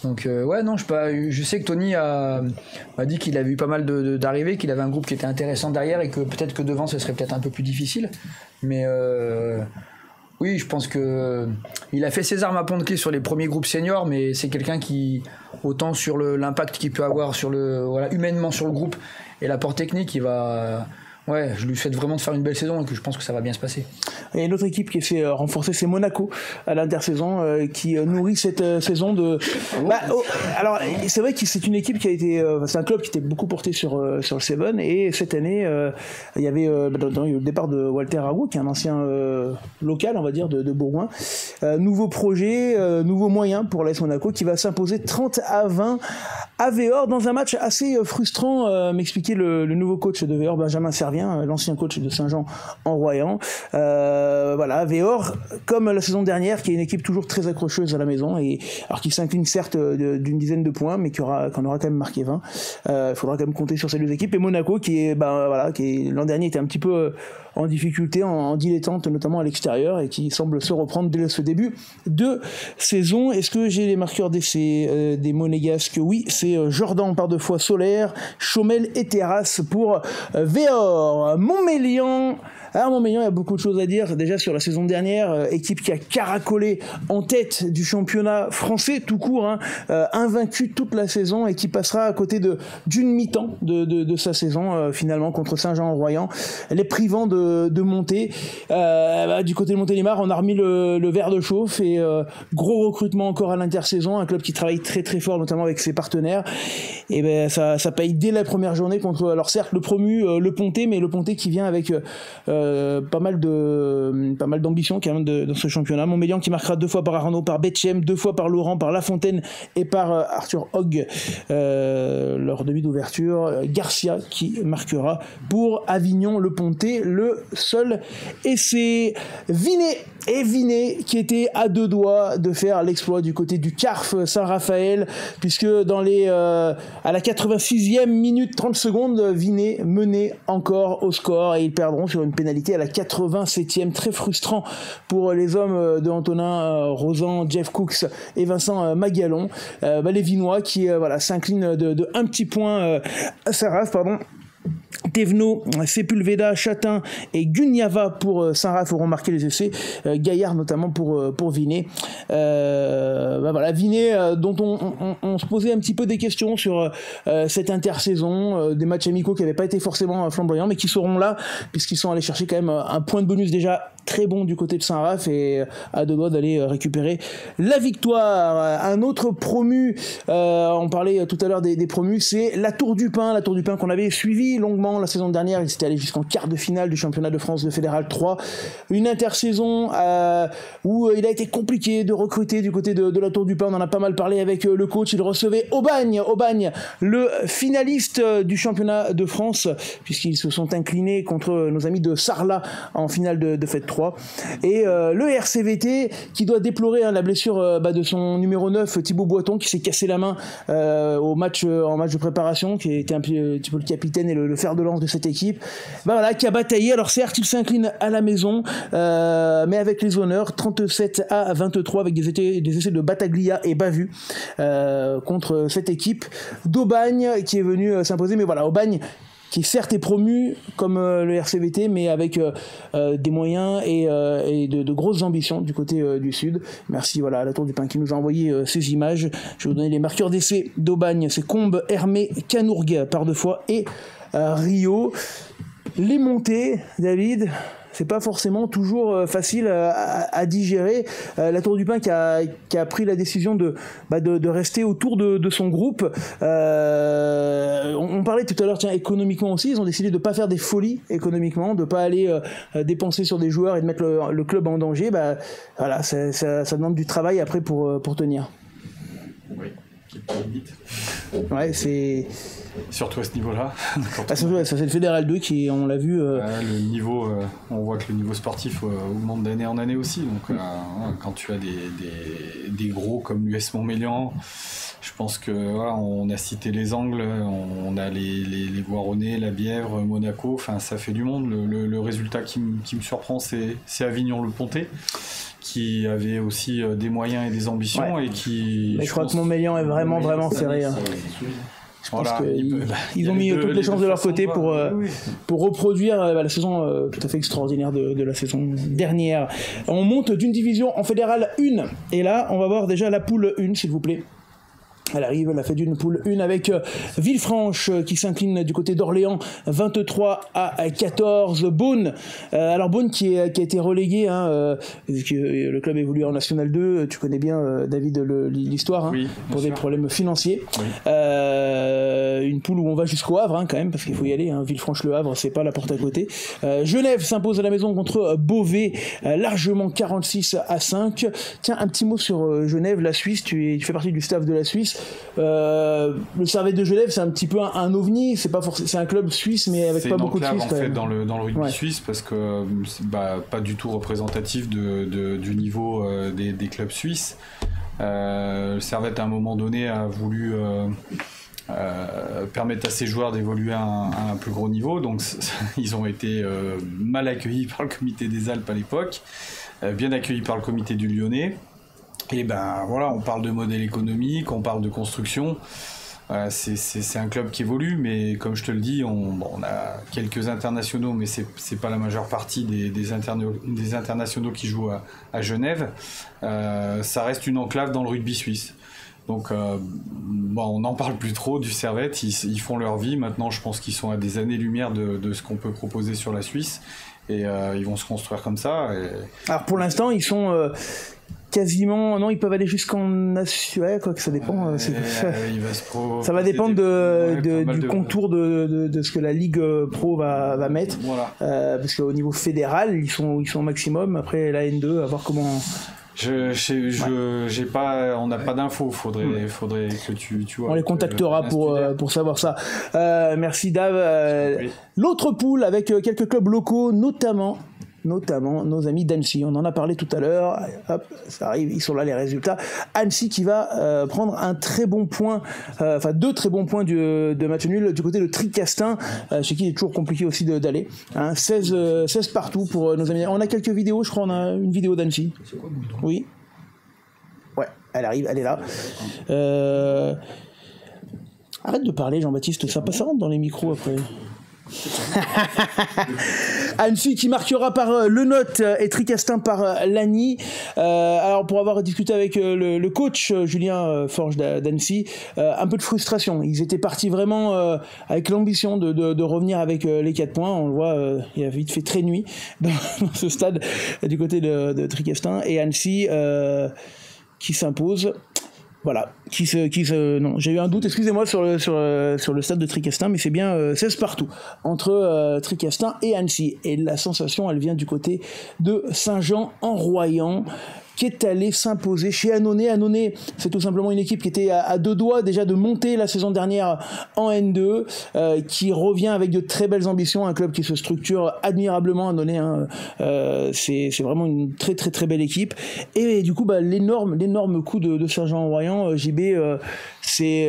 Donc, je sais que Tony m'a dit qu'il avait eu pas mal d'arrivées, qu'il avait un groupe qui était intéressant derrière et que peut-être que devant, ce serait peut-être un peu plus difficile. Mais oui, je pense qu'il a fait ses armes à Pont-de-Clé sur les premiers groupes seniors, mais c'est quelqu'un qui, autant sur l'impact qu'il peut avoir humainement sur le groupe et l'apport technique, il va... Ouais, je lui souhaite vraiment de faire une belle saison et que je pense que ça va bien se passer. Il y a une autre équipe qui s'est renforcée, c'est Monaco à l'intersaison, qui nourrit cette saison de. Alors c'est vrai que c'est une équipe qui a été, c'est un club qui était beaucoup porté sur le Seven, et cette année il y avait le départ de Walter Rago, qui est un ancien local, on va dire, de Bourgoin. Nouveau projet, nouveaux moyens pour l'AS Monaco, qui va s'imposer 30-20 à Véor dans un match assez frustrant, m'expliquait le nouveau coach de Véor, Benjamin Servien, l'ancien coach de Saint-Jean en Royan. Voilà, Véor, comme la saison dernière, qui est une équipe toujours très accrocheuse à la maison, et alors qui s'incline certes d'une dizaine de points, mais qu'on aura quand même marqué 20. Il faudra quand même compter sur ces deux équipes. Et Monaco, qui l'an dernier était un petit peu en difficulté, en dilettante, notamment à l'extérieur, et qui semble se reprendre dès ce début de saison. Est-ce que j'ai les marqueurs d'essai des Monégasques? Oui, c'est Jordan par deux fois, Solaire, Chaumel et Terrasse pour Véor. Montmélian, il y a beaucoup de choses à dire déjà sur la saison dernière, équipe qui a caracolé en tête du championnat français tout court, invaincu toute la saison, et qui passera à côté d'une mi-temps de sa saison finalement contre Saint-Jean-en-Royan, les privant de monter. Du côté de Montélimar, on a remis le verre de chauffe, et gros recrutement encore à l'intersaison, un club qui travaille très très fort notamment avec ses partenaires, et ça paye dès la première journée contre, alors certes le promu, le Pontet, mais le Pontet qui vient avec pas mal d'ambition quand même dans ce championnat. Montmélian qui marquera 2 fois par Arnaud, par Betchem, 2 fois par Laurent, par Lafontaine et par Arthur Hogg, leur demi d'ouverture. Garcia qui marquera pour Avignon, le Pontet, le seul essai. Vinet qui était à 2 doigts de faire l'exploit du côté du CARF Saint-Raphaël, puisque à la 86e minute 30 secondes, Vinet menait encore au score, et ils perdront sur une pénalité à la 87e. Très frustrant pour les hommes de Antonin Rosan, Jeff Cooks et Vincent Magalon. Les Vinois qui s'inclinent de un petit point à Saint-Raph, Thévenot, Sepulveda, Chatin et Gunyava pour Saint-Raph auront marqué les essais. Gaillard notamment pour Vinet. Vinet dont on se posait un petit peu des questions sur cette intersaison, des matchs amicaux qui n'avaient pas été forcément flamboyants, mais qui seront là puisqu'ils sont allés chercher quand même un point de bonus déjà très bon du côté de Saint-Raph, et à 2 doigts d'aller récupérer la victoire. Un autre promu, on parlait tout à l'heure des promus, c'est la Tour du Pin qu'on avait suivi longuement la saison dernière. Il s'était allé jusqu'en quart de finale du championnat de France de Fédéral 3, une intersaison où il a été compliqué de recruter du côté de la Tour du Pin. On en a pas mal parlé avec le coach. Il recevait Aubagne, le finaliste du championnat de France, puisqu'ils se sont inclinés contre nos amis de Sarlat en finale de Fête 3. Et le RCVT qui doit déplorer la blessure de son numéro 9, Thibaut Boiton, qui s'est cassé la main en match de préparation, qui était un petit peu le capitaine et le fer fer de lance de cette équipe, qui a bataillé. Alors certes, il s'incline à la maison, mais avec les honneurs, 37-23 avec des essais de Battaglia et Bavu contre cette équipe d'Aubagne qui est venue s'imposer. Mais voilà, Aubagne qui certes est promu comme le RCVT, mais avec des moyens et de grosses ambitions du côté du Sud. Merci à la Tour du Pin qui nous a envoyé ces images. Je vais vous donner les marqueurs d'essai d'Aubagne. C'est Combes, Hermé, Canourgues par 2 fois et Rio. Les montées, David, c'est pas forcément toujours facile à digérer. La Tour du Pin qui a pris la décision de rester autour de son groupe. On parlait tout à l'heure, économiquement aussi, ils ont décidé de pas faire des folies économiquement, de pas aller dépenser sur des joueurs et de mettre le club en danger. Ça demande du travail après pour tenir. Oui, ouais, c'est... Surtout à ce niveau-là. Ça c'est le Fédéral 2 qui, on l'a vu... Le niveau, on voit que le niveau sportif augmente d'année en année aussi. Donc quand tu as des gros comme l'US Montmélian, je pense que on a cité les Angles, on a les Voironnais, la Bièvre, Monaco, ça fait du monde. Le résultat qui me surprend, c'est Avignon-le-Pontet, qui avait aussi des moyens et des ambitions et qui... Mais je crois que Montmélian est vraiment serré. Je pense qu'ils ont mis toutes les chances de leur côté pour reproduire la saison tout à fait extraordinaire de la saison dernière. On monte d'une division en Fédéral 1. Et là, on va voir déjà la poule 1, s'il vous plaît. Elle arrive, elle a fait d'une poule 1 avec Villefranche qui s'incline du côté d'Orléans 23-14. Beaune, alors Beaune qui a été relégué, le club évolue en National 2, tu connais bien David l'histoire, pour des problèmes financiers. Oui. Une poule où on va jusqu'au Havre quand même, parce qu'il faut y aller, Villefranche-le Havre, c'est pas la porte à côté. Genève s'impose à la maison contre Beauvais, largement 46-5. Tiens, un petit mot sur Genève, la Suisse, tu fais partie du staff de la Suisse. Le Servette de Genève, c'est un petit peu un ovni, c'est un club suisse, mais avec pas beaucoup de Suisses. C'est en fait dans le rugby suisse, parce que c'est pas du tout représentatif du niveau des clubs suisses. Le Servette à un moment donné a voulu permettre à ses joueurs d'évoluer à un plus gros niveau, donc ils ont été mal accueillis par le comité des Alpes à l'époque, bien accueillis par le comité du Lyonnais. Et on parle de modèle économique, on parle de construction. C'est un club qui évolue, mais comme je te le dis, on a quelques internationaux, mais c'est pas la majeure partie des internationaux qui jouent à Genève. Ça reste une enclave dans le rugby suisse. Donc on n'en parle plus trop du Servette, ils font leur vie. Maintenant, je pense qu'ils sont à des années-lumière de ce qu'on peut proposer sur la Suisse. Et ils vont se construire comme ça. Alors pour l'instant, ils sont... quasiment, non, ils peuvent aller jusqu'en national, quoi que ça dépend. Ça va dépendre du contour de ce que la Ligue Pro va mettre. Voilà. Parce qu'au niveau fédéral, ils sont au maximum. Après la N2, à voir comment. On n'a pas d'infos. Faudrait que tu vois. On les contactera pour savoir ça. Merci Dave. L'autre poule avec quelques clubs locaux, notamment nos amis d'Annecy. On en a parlé tout à l'heure. Hop, ça arrive, ils sont là les résultats. Annecy qui va prendre un très bon point, deux très bons points de match nul du côté de Tricastin, chez qui il est toujours compliqué aussi d'aller. 16 partout pour nos amis. On a quelques vidéos, je crois, on a une vidéo d'Annecy. C'est quoi, oui. Ouais, elle arrive, elle est là. Arrête de parler, Jean-Baptiste, ça rentre dans les micros après. Annecy qui marquera par Le Note et Tricastin par Lagny. Alors pour avoir discuté avec le coach Julien Forge d'Annecy, un peu de frustration. Ils étaient partis vraiment avec l'ambition de revenir avec les 4 points. On le voit, il a vite fait très nuit dans ce stade du côté de Tricastin, et Annecy qui s'impose. Voilà, non, j'ai eu un doute, excusez-moi, sur le stade de Tricastin, mais c'est bien 16 partout entre Tricastin et Annecy. Et la sensation, elle vient du côté de Saint-Jean-en-Royan. qui est allé s'imposer chez Annonay. Annonay, c'est tout simplement une équipe qui était à deux doigts déjà de monter la saison dernière en N2, qui revient avec de très belles ambitions, un club qui se structure admirablement. Annonay, hein, c'est vraiment une très très très belle équipe. Et du coup, l'énorme coup de Saint-Jean-en-Royan, JB, c'est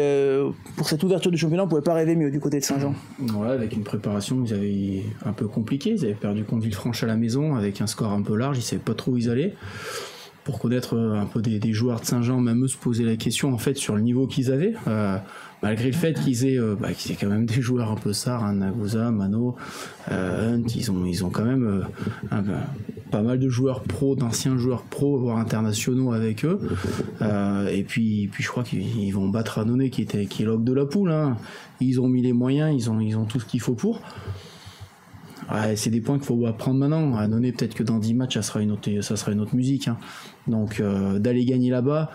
pour cette ouverture du championnat, on pouvait pas rêver mieux du côté de Saint-Jean. Ouais, avec une préparation qu'ils avaient un peu compliquée. Ils avaient perdu contre Villefranche à la maison avec un score un peu large. Ils savaient pas trop où ils allaient. Pour connaître un peu des joueurs de Saint-Jean, même eux se poser la question en fait sur le niveau qu'ils avaient. Malgré le fait qu'ils aient quand même des joueurs un peu stars, hein, Nagusa, Mano, Hunt, ils ont quand même pas mal de joueurs pros, d'anciens joueurs pros, voire internationaux avec eux. Et puis je crois qu'ils vont battre Annonay qui est l'ogre de la poule. Hein. Ils ont mis les moyens, ils ont tout ce qu'il faut pour. Ouais, c'est des points qu'il faut prendre maintenant. Annonay, peut-être que dans 10 matchs, ça sera une autre musique. Hein. Donc d'aller gagner là-bas,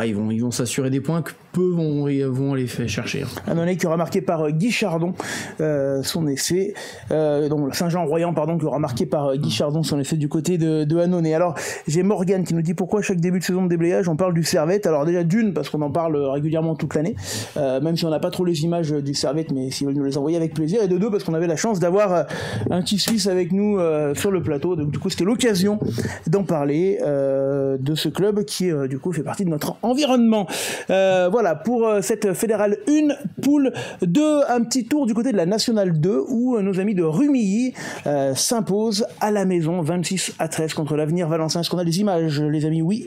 ils vont s'assurer des points que peu vont aller faire chercher. Annonay qui aura marqué par Guy Chardon son essai, donc Saint-Jean-Royan qui aura marqué par Guy Chardon son essai du côté de Annonay. Alors j'ai Morgane qui nous dit pourquoi chaque début de saison de déblayage on parle du Servette. Alors déjà d'une parce qu'on en parle régulièrement toute l'année, même si on n'a pas trop les images du Servette, mais s'ils veulent nous les envoyer avec plaisir. Et de deux parce qu'on avait la chance d'avoir un petit Suisse avec nous sur le plateau, donc du coup c'était l'occasion d'en parler de ce club qui du coup fait partie de notre environnement. Voilà pour cette Fédérale 1, poule 2, un petit tour du côté de la Nationale 2 où nos amis de Rumilly s'imposent à la maison 26-13 contre l'Avenir Valencin. Est-ce qu'on a des images, les amis? Oui.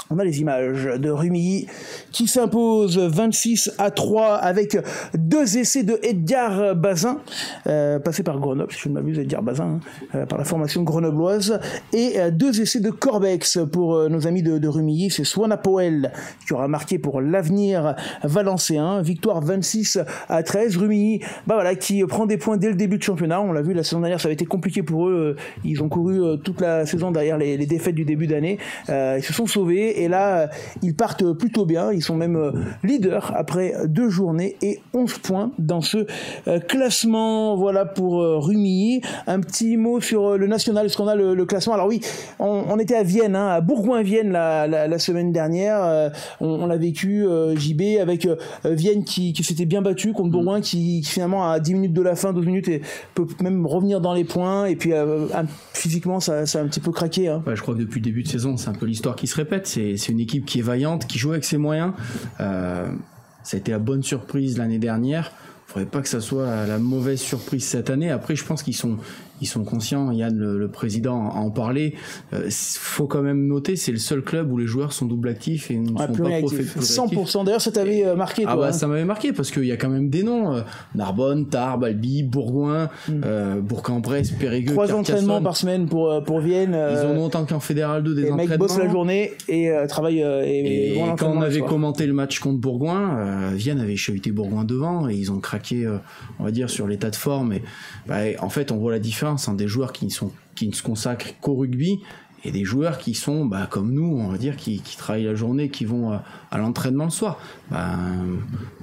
On a les images de Rumilly qui s'impose 26-3 avec 2 essais de Edgar Bazin, passé par Grenoble, si je ne m'abuse, Edgar Bazin, par la formation grenobloise, et 2 essais de Corbex pour nos amis de Rumilly. C'est Swana Powell qui aura marqué pour l'Avenir Valencéen. Victoire 26-13. Rumilly, qui prend des points dès le début de championnat. On l'a vu, la saison dernière, ça avait été compliqué pour eux. Ils ont couru toute la saison derrière les défaites du début d'année. Ils se sont sauvés. Et là, ils partent plutôt bien. Ils sont même leaders après 2 journées et 11 points dans ce classement. Voilà pour Rumilly. Un petit mot sur le national. Est-ce qu'on a le classement? Alors oui, on était à Vienne, à Bourgoin-Vienne la semaine dernière. On l'a vécu, JB, avec Vienne qui s'était bien battu contre Bourgoin, qui finalement à 10 minutes de la fin, 12 minutes, et peut même revenir dans les points. Et puis physiquement, ça a un petit peu craqué. Hein. Ouais, je crois que depuis le début de saison, c'est un peu l'histoire qui se répète. C'est une équipe qui est vaillante, qui joue avec ses moyens. Ça a été la bonne surprise l'année dernière. Il ne faudrait pas que ça soit la mauvaise surprise cette année. Après, je pense qu'ils sont conscients. Yann, le président, a en parlé. Faut quand même noter, c'est le seul club où les joueurs sont double actifs et ne sont pas actifs. 100%. D'ailleurs, ça t'avait marqué, toi. Ça m'avait marqué parce qu'il y a quand même des noms. Narbonne, Tarbes, Albi, Bourgoin, Bourg-en-Bresse, Périgueux, 3 entraînements par semaine pour Vienne. Ils en ont autant qu'en Fédéral 2 des entraînements. Les mecs bossent la journée et travaillent. Et quand on avait commenté le match contre Bourgoin, Vienne avait chahuté Bourgoin devant et ils ont craqué, on va dire, sur l'état de forme. Et en fait, on voit la différence. Des joueurs qui ne se consacrent qu'au rugby et des joueurs qui sont comme nous, on va dire, qui travaillent la journée, qui vont à l'entraînement le soir.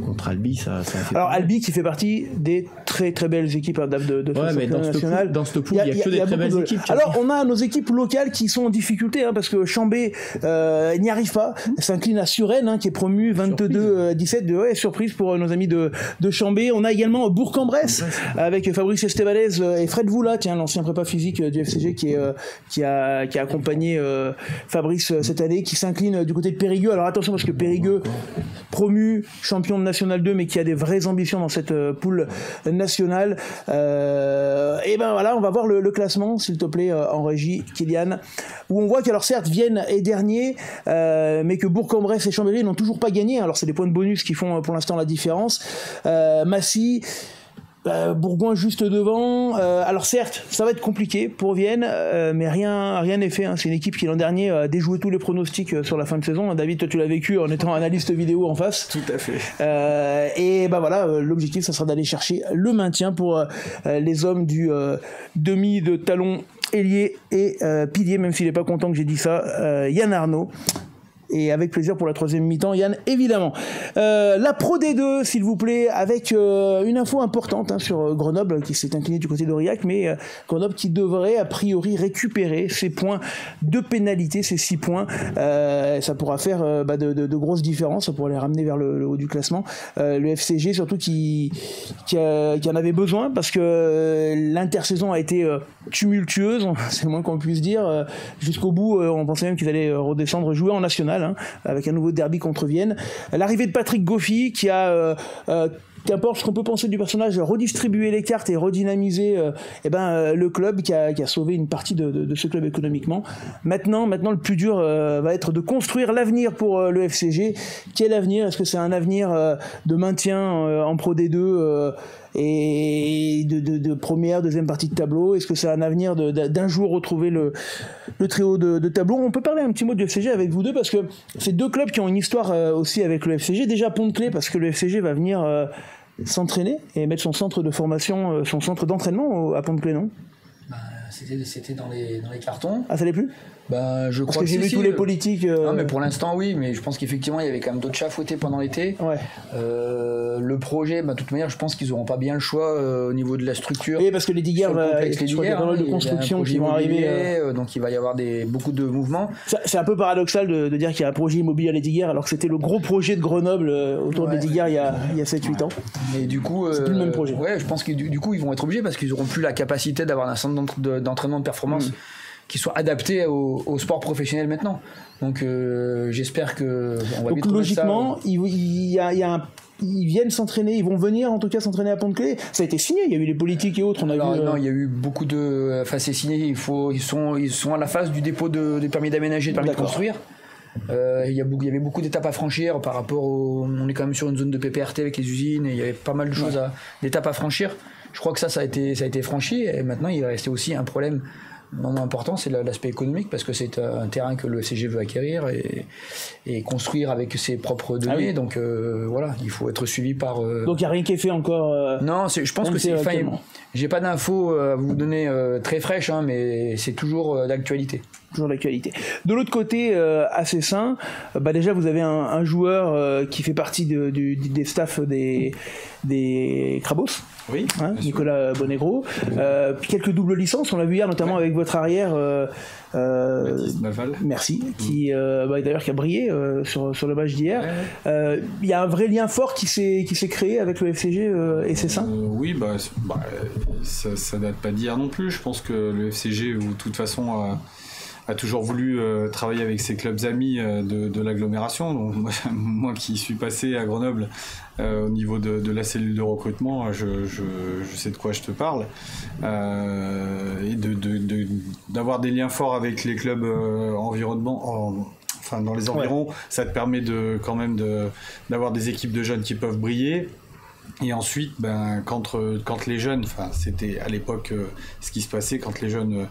Contre Albi, ça fait. Alors Albi qui fait partie des très très belles équipes de mais dans ce pool, il y a que des très belles équipes. Alors on a nos équipes locales qui sont en difficulté parce que Chambé n'y arrive pas, s'incline à Suresnes qui est promu 22-17. Surprise pour nos amis de Chambé. On a également Bourg-en-Bresse avec Fabrice Estebanez et Fred Voula, l'ancien prépa physique du FCG qui a accompagné Fabrice cette année, qui s'incline du côté de Périgueux. Alors attention parce que Périgueux, promu champion de National 2, mais qui a des vraies ambitions dans cette poule nationale. Et voilà, on va voir le classement, s'il te plaît, en régie, Kylian, où on voit qu'alors certes Vienne est dernier, mais que Bourg-en-Bresse et Chambéry n'ont toujours pas gagné. Alors c'est des points de bonus qui font pour l'instant la différence. Massy, Bourgoin juste devant. Alors certes, ça va être compliqué pour Vienne, mais rien n'est fait. C'est une équipe qui l'an dernier a déjoué tous les pronostics sur la fin de saison. David, toi tu l'as vécu en étant analyste vidéo en face. Tout à fait. Et voilà, l'objectif, ça sera d'aller chercher le maintien pour les hommes du demi de talon ailier et pilier, même s'il n'est pas content que j'ai dit ça, Yann Arnaud. et avec plaisir pour la troisième mi-temps, Yann, évidemment. La Pro D2, s'il vous plaît, avec une info importante sur Grenoble qui s'est incliné du côté d'Aurillac, mais Grenoble qui devrait a priori récupérer ses points de pénalité, ces 6 points. Ça pourra faire de grosses différences, ça pourra les ramener vers le haut du classement. Le FCG surtout qui en avait besoin parce que l'intersaison a été tumultueuse, c'est le moins qu'on puisse dire. Jusqu'au bout, on pensait même qu'ils allaient redescendre, jouer en national, avec un nouveau derby contre Vienne. L'arrivée de Patrick Goffy qui a qu'importe ce qu'on peut penser du personnage, redistribuer les cartes et redynamiser le club qui a sauvé une partie de ce club économiquement. Maintenant le plus dur va être de construire l'avenir pour le FCG. Quel avenir? Est-ce que c'est un avenir de maintien en Pro D2 et de première, deuxième partie de tableau? Est-ce que c'est un avenir d'un jour retrouver le très haut de tableau? On peut parler un petit mot du FCG avec vous deux parce que c'est deux clubs qui ont une histoire aussi avec le FCG. Déjà Pont-de-Claix parce que le FCG va venir s'entraîner et mettre son centre de formation, son centre d'entraînement à Pont-de-Claix, non? C'était dans les cartons. Ah, ça l'est plus? Je crois que j'ai vu tous les politiques. Non, mais pour l'instant, oui, mais je pense qu'effectivement, il y avait quand même d'autres chats fouettés pendant l'été. Ouais. Le projet, de toute manière, je pense qu'ils n'auront pas bien le choix au niveau de la structure. Oui, parce que les diguères, il y a pas mal de constructions qui vont arriver. Donc il va y avoir beaucoup de mouvements. C'est un peu paradoxal de dire qu'il y a un projet immobilier à les diguères, alors que c'était le gros projet de Grenoble autour des diguères il y a 7-8 ans. Et du coup, c'est plus le même projet. Ouais, je pense que du coup, ils vont être obligés parce qu'ils n'auront plus la capacité d'avoir un centre d'entraînement de performance qui soit adapté au sport professionnel maintenant. Donc j'espère que on va donc logiquement, ils viennent s'entraîner, ils vont venir en tout cas s'entraîner à Pont-de-Claix. Ça a été signé, il y a eu les politiques et autres. Non, il y a eu beaucoup de. Enfin, c'est signé. Ils sont à la phase du dépôt des permis d'aménager, de permis de construire. Il y avait beaucoup d'étapes à franchir par rapport on est quand même sur une zone de PPRT avec les usines et il y avait pas mal de choses d'étapes à franchir. Je crois que ça a été franchi et maintenant il va rester aussi un problème non important, c'est l'aspect économique parce que c'est un terrain que le FCG veut acquérir et construire avec ses propres deniers. Donc voilà, il faut être suivi par. Donc il n'y a rien qui est fait encore. Non, je pense que c'est. J'ai pas d'infos à vous donner très fraîches, mais c'est toujours d'actualité. Toujours d'actualité. De l'autre côté, à Cessin, déjà vous avez un joueur qui fait partie des staffs des Crabos. Oui. Nicolas Bonegro. Puis quelques doubles licences, on l'a vu hier notamment avec votre arrière. Baptiste Naval. Merci. Qui d'ailleurs qui a brillé sur le match d'hier. Il y a un vrai lien fort qui s'est créé avec le FCG et Cessin. Oui, ça date pas d'hier non plus. Je pense que le FCG, de toute façon, a toujours voulu travailler avec ses clubs amis de l'agglomération. Donc, moi qui suis passé à Grenoble au niveau de la cellule de recrutement, je sais de quoi je te parle. Et d'avoir des liens forts avec les clubs dans les environs, ça te permet quand même d'avoir des équipes de jeunes qui peuvent briller. Et ensuite, quand les jeunes, c'était à l'époque ce qui se passait quand les jeunes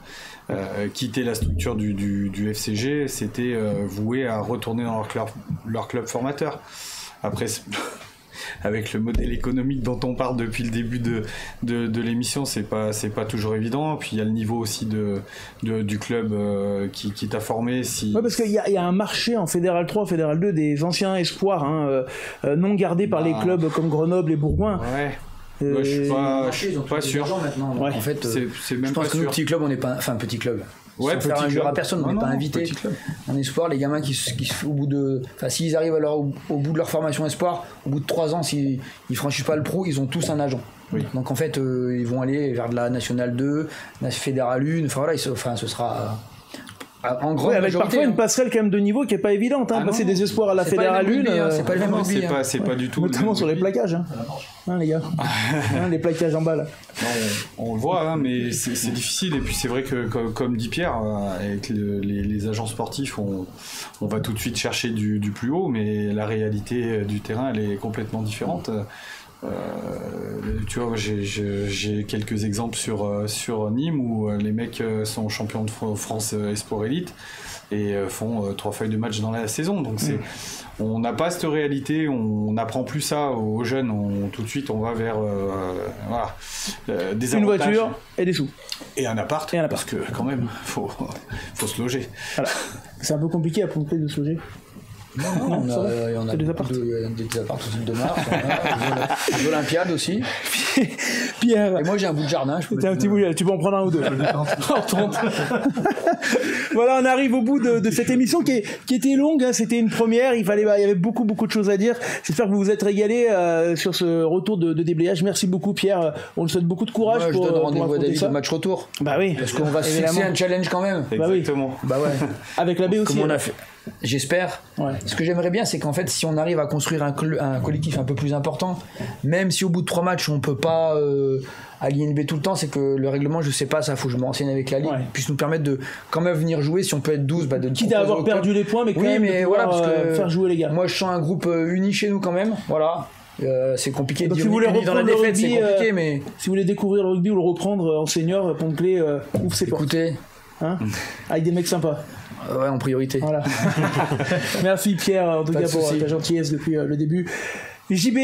quittaient la structure du FCG, c'était voué à retourner dans leur club formateur. Après, avec le modèle économique dont on parle depuis le début de l'émission, c'est pas toujours évident. Puis il y a le niveau aussi du club qui t'a formé. Parce qu'il y a un marché en Fédéral 3, Fédéral 2 des anciens espoirs non gardés par les clubs comme Grenoble et Bourgoin. Ouais. Je suis pas sûr. Maintenant, donc en fait, c'est même je pense pas que sûr. nous, petit club, on n'est pas. Enfin, petit club. Ouais, sans faire injure à personne, on n'est pas invité. En espoir, les gamins qui au bout de. Enfin, s'ils arrivent au bout de leur formation espoir, au bout de 3 ans, s'ils franchissent pas le pro, ils ont tous un agent. Oui. Donc en fait, ils vont aller vers de la Nationale 2, la Fédérale 1. Enfin voilà, ce sera. En gros, avec parfois une passerelle quand même de niveau qui est pas évidente. Passer des espoirs à la Fédérale 1, c'est pas le même rugby. C'est pas du tout. Notamment sur les plaquages, les gars. Les plaquages en bas là. Non, on le voit, mais c'est difficile. Et puis c'est vrai que, comme dit Pierre, avec les agents sportifs, on va tout de suite chercher du plus haut, mais la réalité du terrain, elle est complètement différente. Tu vois, j'ai quelques exemples sur Nîmes où les mecs sont champions de France Espoir Elite et font 3 feuilles de match dans la saison. Donc on n'a pas cette réalité, on n'apprend plus ça aux jeunes. Tout de suite, on va vers des avantages. Une voiture et des sous. Et un appart. Parce que quand même, faut se loger. Voilà. C'est un peu compliqué à Pont-de-Claix de se loger. Non, on a des apparts aussi de Mars, des Olympiades aussi. Pierre. Et moi j'ai un bout de jardin. Tu peux en prendre un ou deux. Voilà, on arrive au bout de cette émission qui était longue. Hein, c'était une première. Il y avait beaucoup de choses à dire. J'espère que vous vous êtes régalés sur ce retour de déblayage. Merci beaucoup, Pierre. On le souhaite beaucoup de courage. Je donne rendez-vous à David au match retour. Bah oui. Parce qu'on va se fixer un challenge quand même. Exactement. Bah ouais. Avec la B aussi. Comme on a fait. J'espère. Ouais. Ce que j'aimerais bien, c'est qu'en fait, si on arrive à construire un collectif un peu plus important, même si au bout de 3 matchs, on peut pas allier une B tout le temps, c'est que le règlement, je sais pas, ça faut que je me renseigne avec la Ligue, puisse nous permettre de quand même venir jouer. Si on peut être 12, de quitte à avoir perdu les points, mais quand même de pouvoir, parce que faire jouer les gars. Moi, je sens un groupe uni chez nous quand même. Voilà. C'est compliqué de dire si vous voulez dans la défaite, rugby, c'est compliqué, mais si vous voulez découvrir le rugby ou le reprendre en senior, Pont-Clé ouvre ses portes. Écoutez, avec des mecs sympas. Ouais, en priorité. Voilà. Merci Pierre, en tout cas pour ta gentillesse depuis le début. JB,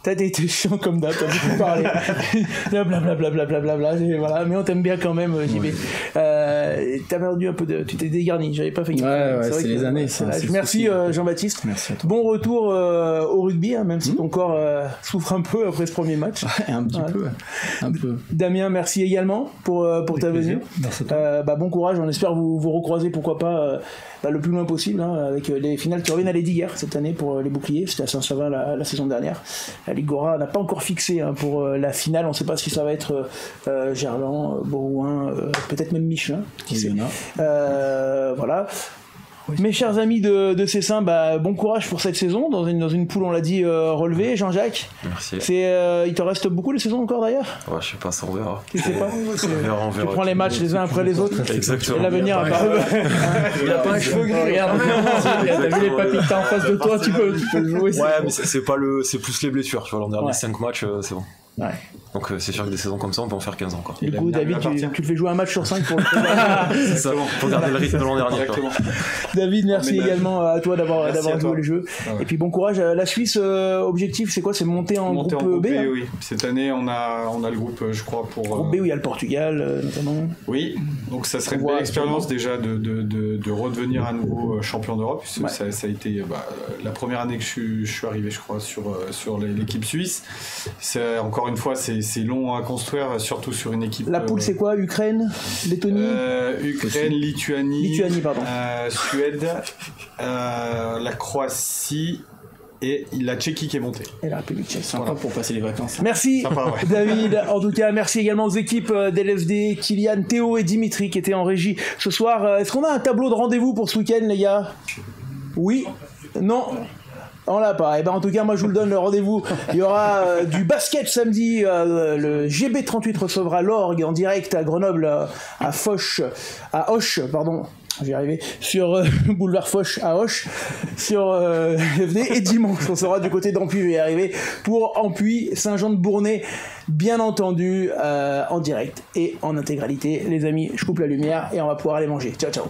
t'as été chiant comme d'hab, t'as beaucoup parlé. Blablabla, voilà, mais on t'aime bien quand même, JB. T'as perdu un peu tu t'es dégarni, j'avais pas fait gaffe. Ouais, c'est les années. Merci Jean-Baptiste. Merci à toi. Bon retour au rugby, hein, même si ton corps souffre un peu après ce premier match. Un petit peu. Damien, merci également pour ta venue. Merci à toi. Bon courage, on espère vous recroiser, pourquoi pas, le plus loin possible, hein, avec les finales qui reviennent à l'Ediger cette année pour les boucliers. C'était à Saint-Savin la saison dernière. La Ligue Gora n'a pas encore fixé pour la finale, on ne sait pas si ça va être Gerland, Borouin, peut-être même Michelin, qui sait. Voilà. Mes chers amis de Cessin, bon courage pour cette saison dans une poule, on l'a dit, relevée. Jean-Jacques, merci. Il te reste beaucoup les saisons encore d'ailleurs? Ouais, je sais pas, ça on verra. Tu sais pas? On verra. Tu prends les matchs les uns après les autres. Exactement. Et l'avenir à part. Il a pas un cheveu gris. Regarde, t'as vu les papilles que t'as en face de toi, tu peux le jouer. Ouais, mais c'est plus les blessures, tu vois. L'an dernier, 5 matchs, c'est bon. Ouais. Donc c'est sûr que des saisons comme ça, on peut en faire 15 encore. Du coup, David, tu le fais jouer un match sur 5 pour le C'est ça, pour garder le rythme de l'an dernier. David, merci également à toi d'avoir joué les jeux. Et puis bon courage. La Suisse, objectif, c'est quoi? C'est monter en groupe B, hein. Oui. Cette année, on a le groupe, je crois, pour... Groupe B où il y a le Portugal, notamment. Oui, donc ça serait une belle expérience déjà de redevenir à nouveau champion d'Europe. Ça a été la première année que je suis arrivé, je crois, sur l'équipe suisse. Encore une fois, c'est long à construire, surtout sur une équipe... La poule, c'est quoi? Ukraine, Lettonie, Ukraine, Lituanie, Suède, la Croatie et la Tchéquie qui est montée. Et la République tchèque. Sympa pour passer les vacances. Merci David. En tout cas, merci également aux équipes d'LFD, Kylian, Théo et Dimitri qui étaient en régie ce soir. Est-ce qu'on a un tableau de rendez-vous pour ce week-end, les gars? Oui? Non? On l'a pas. En tout cas, moi je vous le donne, le rendez-vous. Il y aura du basket samedi. Le GB38 recevra l'Orgue en direct à Grenoble, à Auch, pardon. J'y arrivé, sur boulevard Foch à Auch, sur FD. Et dimanche, on sera du côté d'Ampuy, je vais y arriver, pour Ampuy, Saint-Jean-de-Bournay, bien entendu, en direct et en intégralité. Les amis, je coupe la lumière et on va pouvoir aller manger. Ciao, ciao.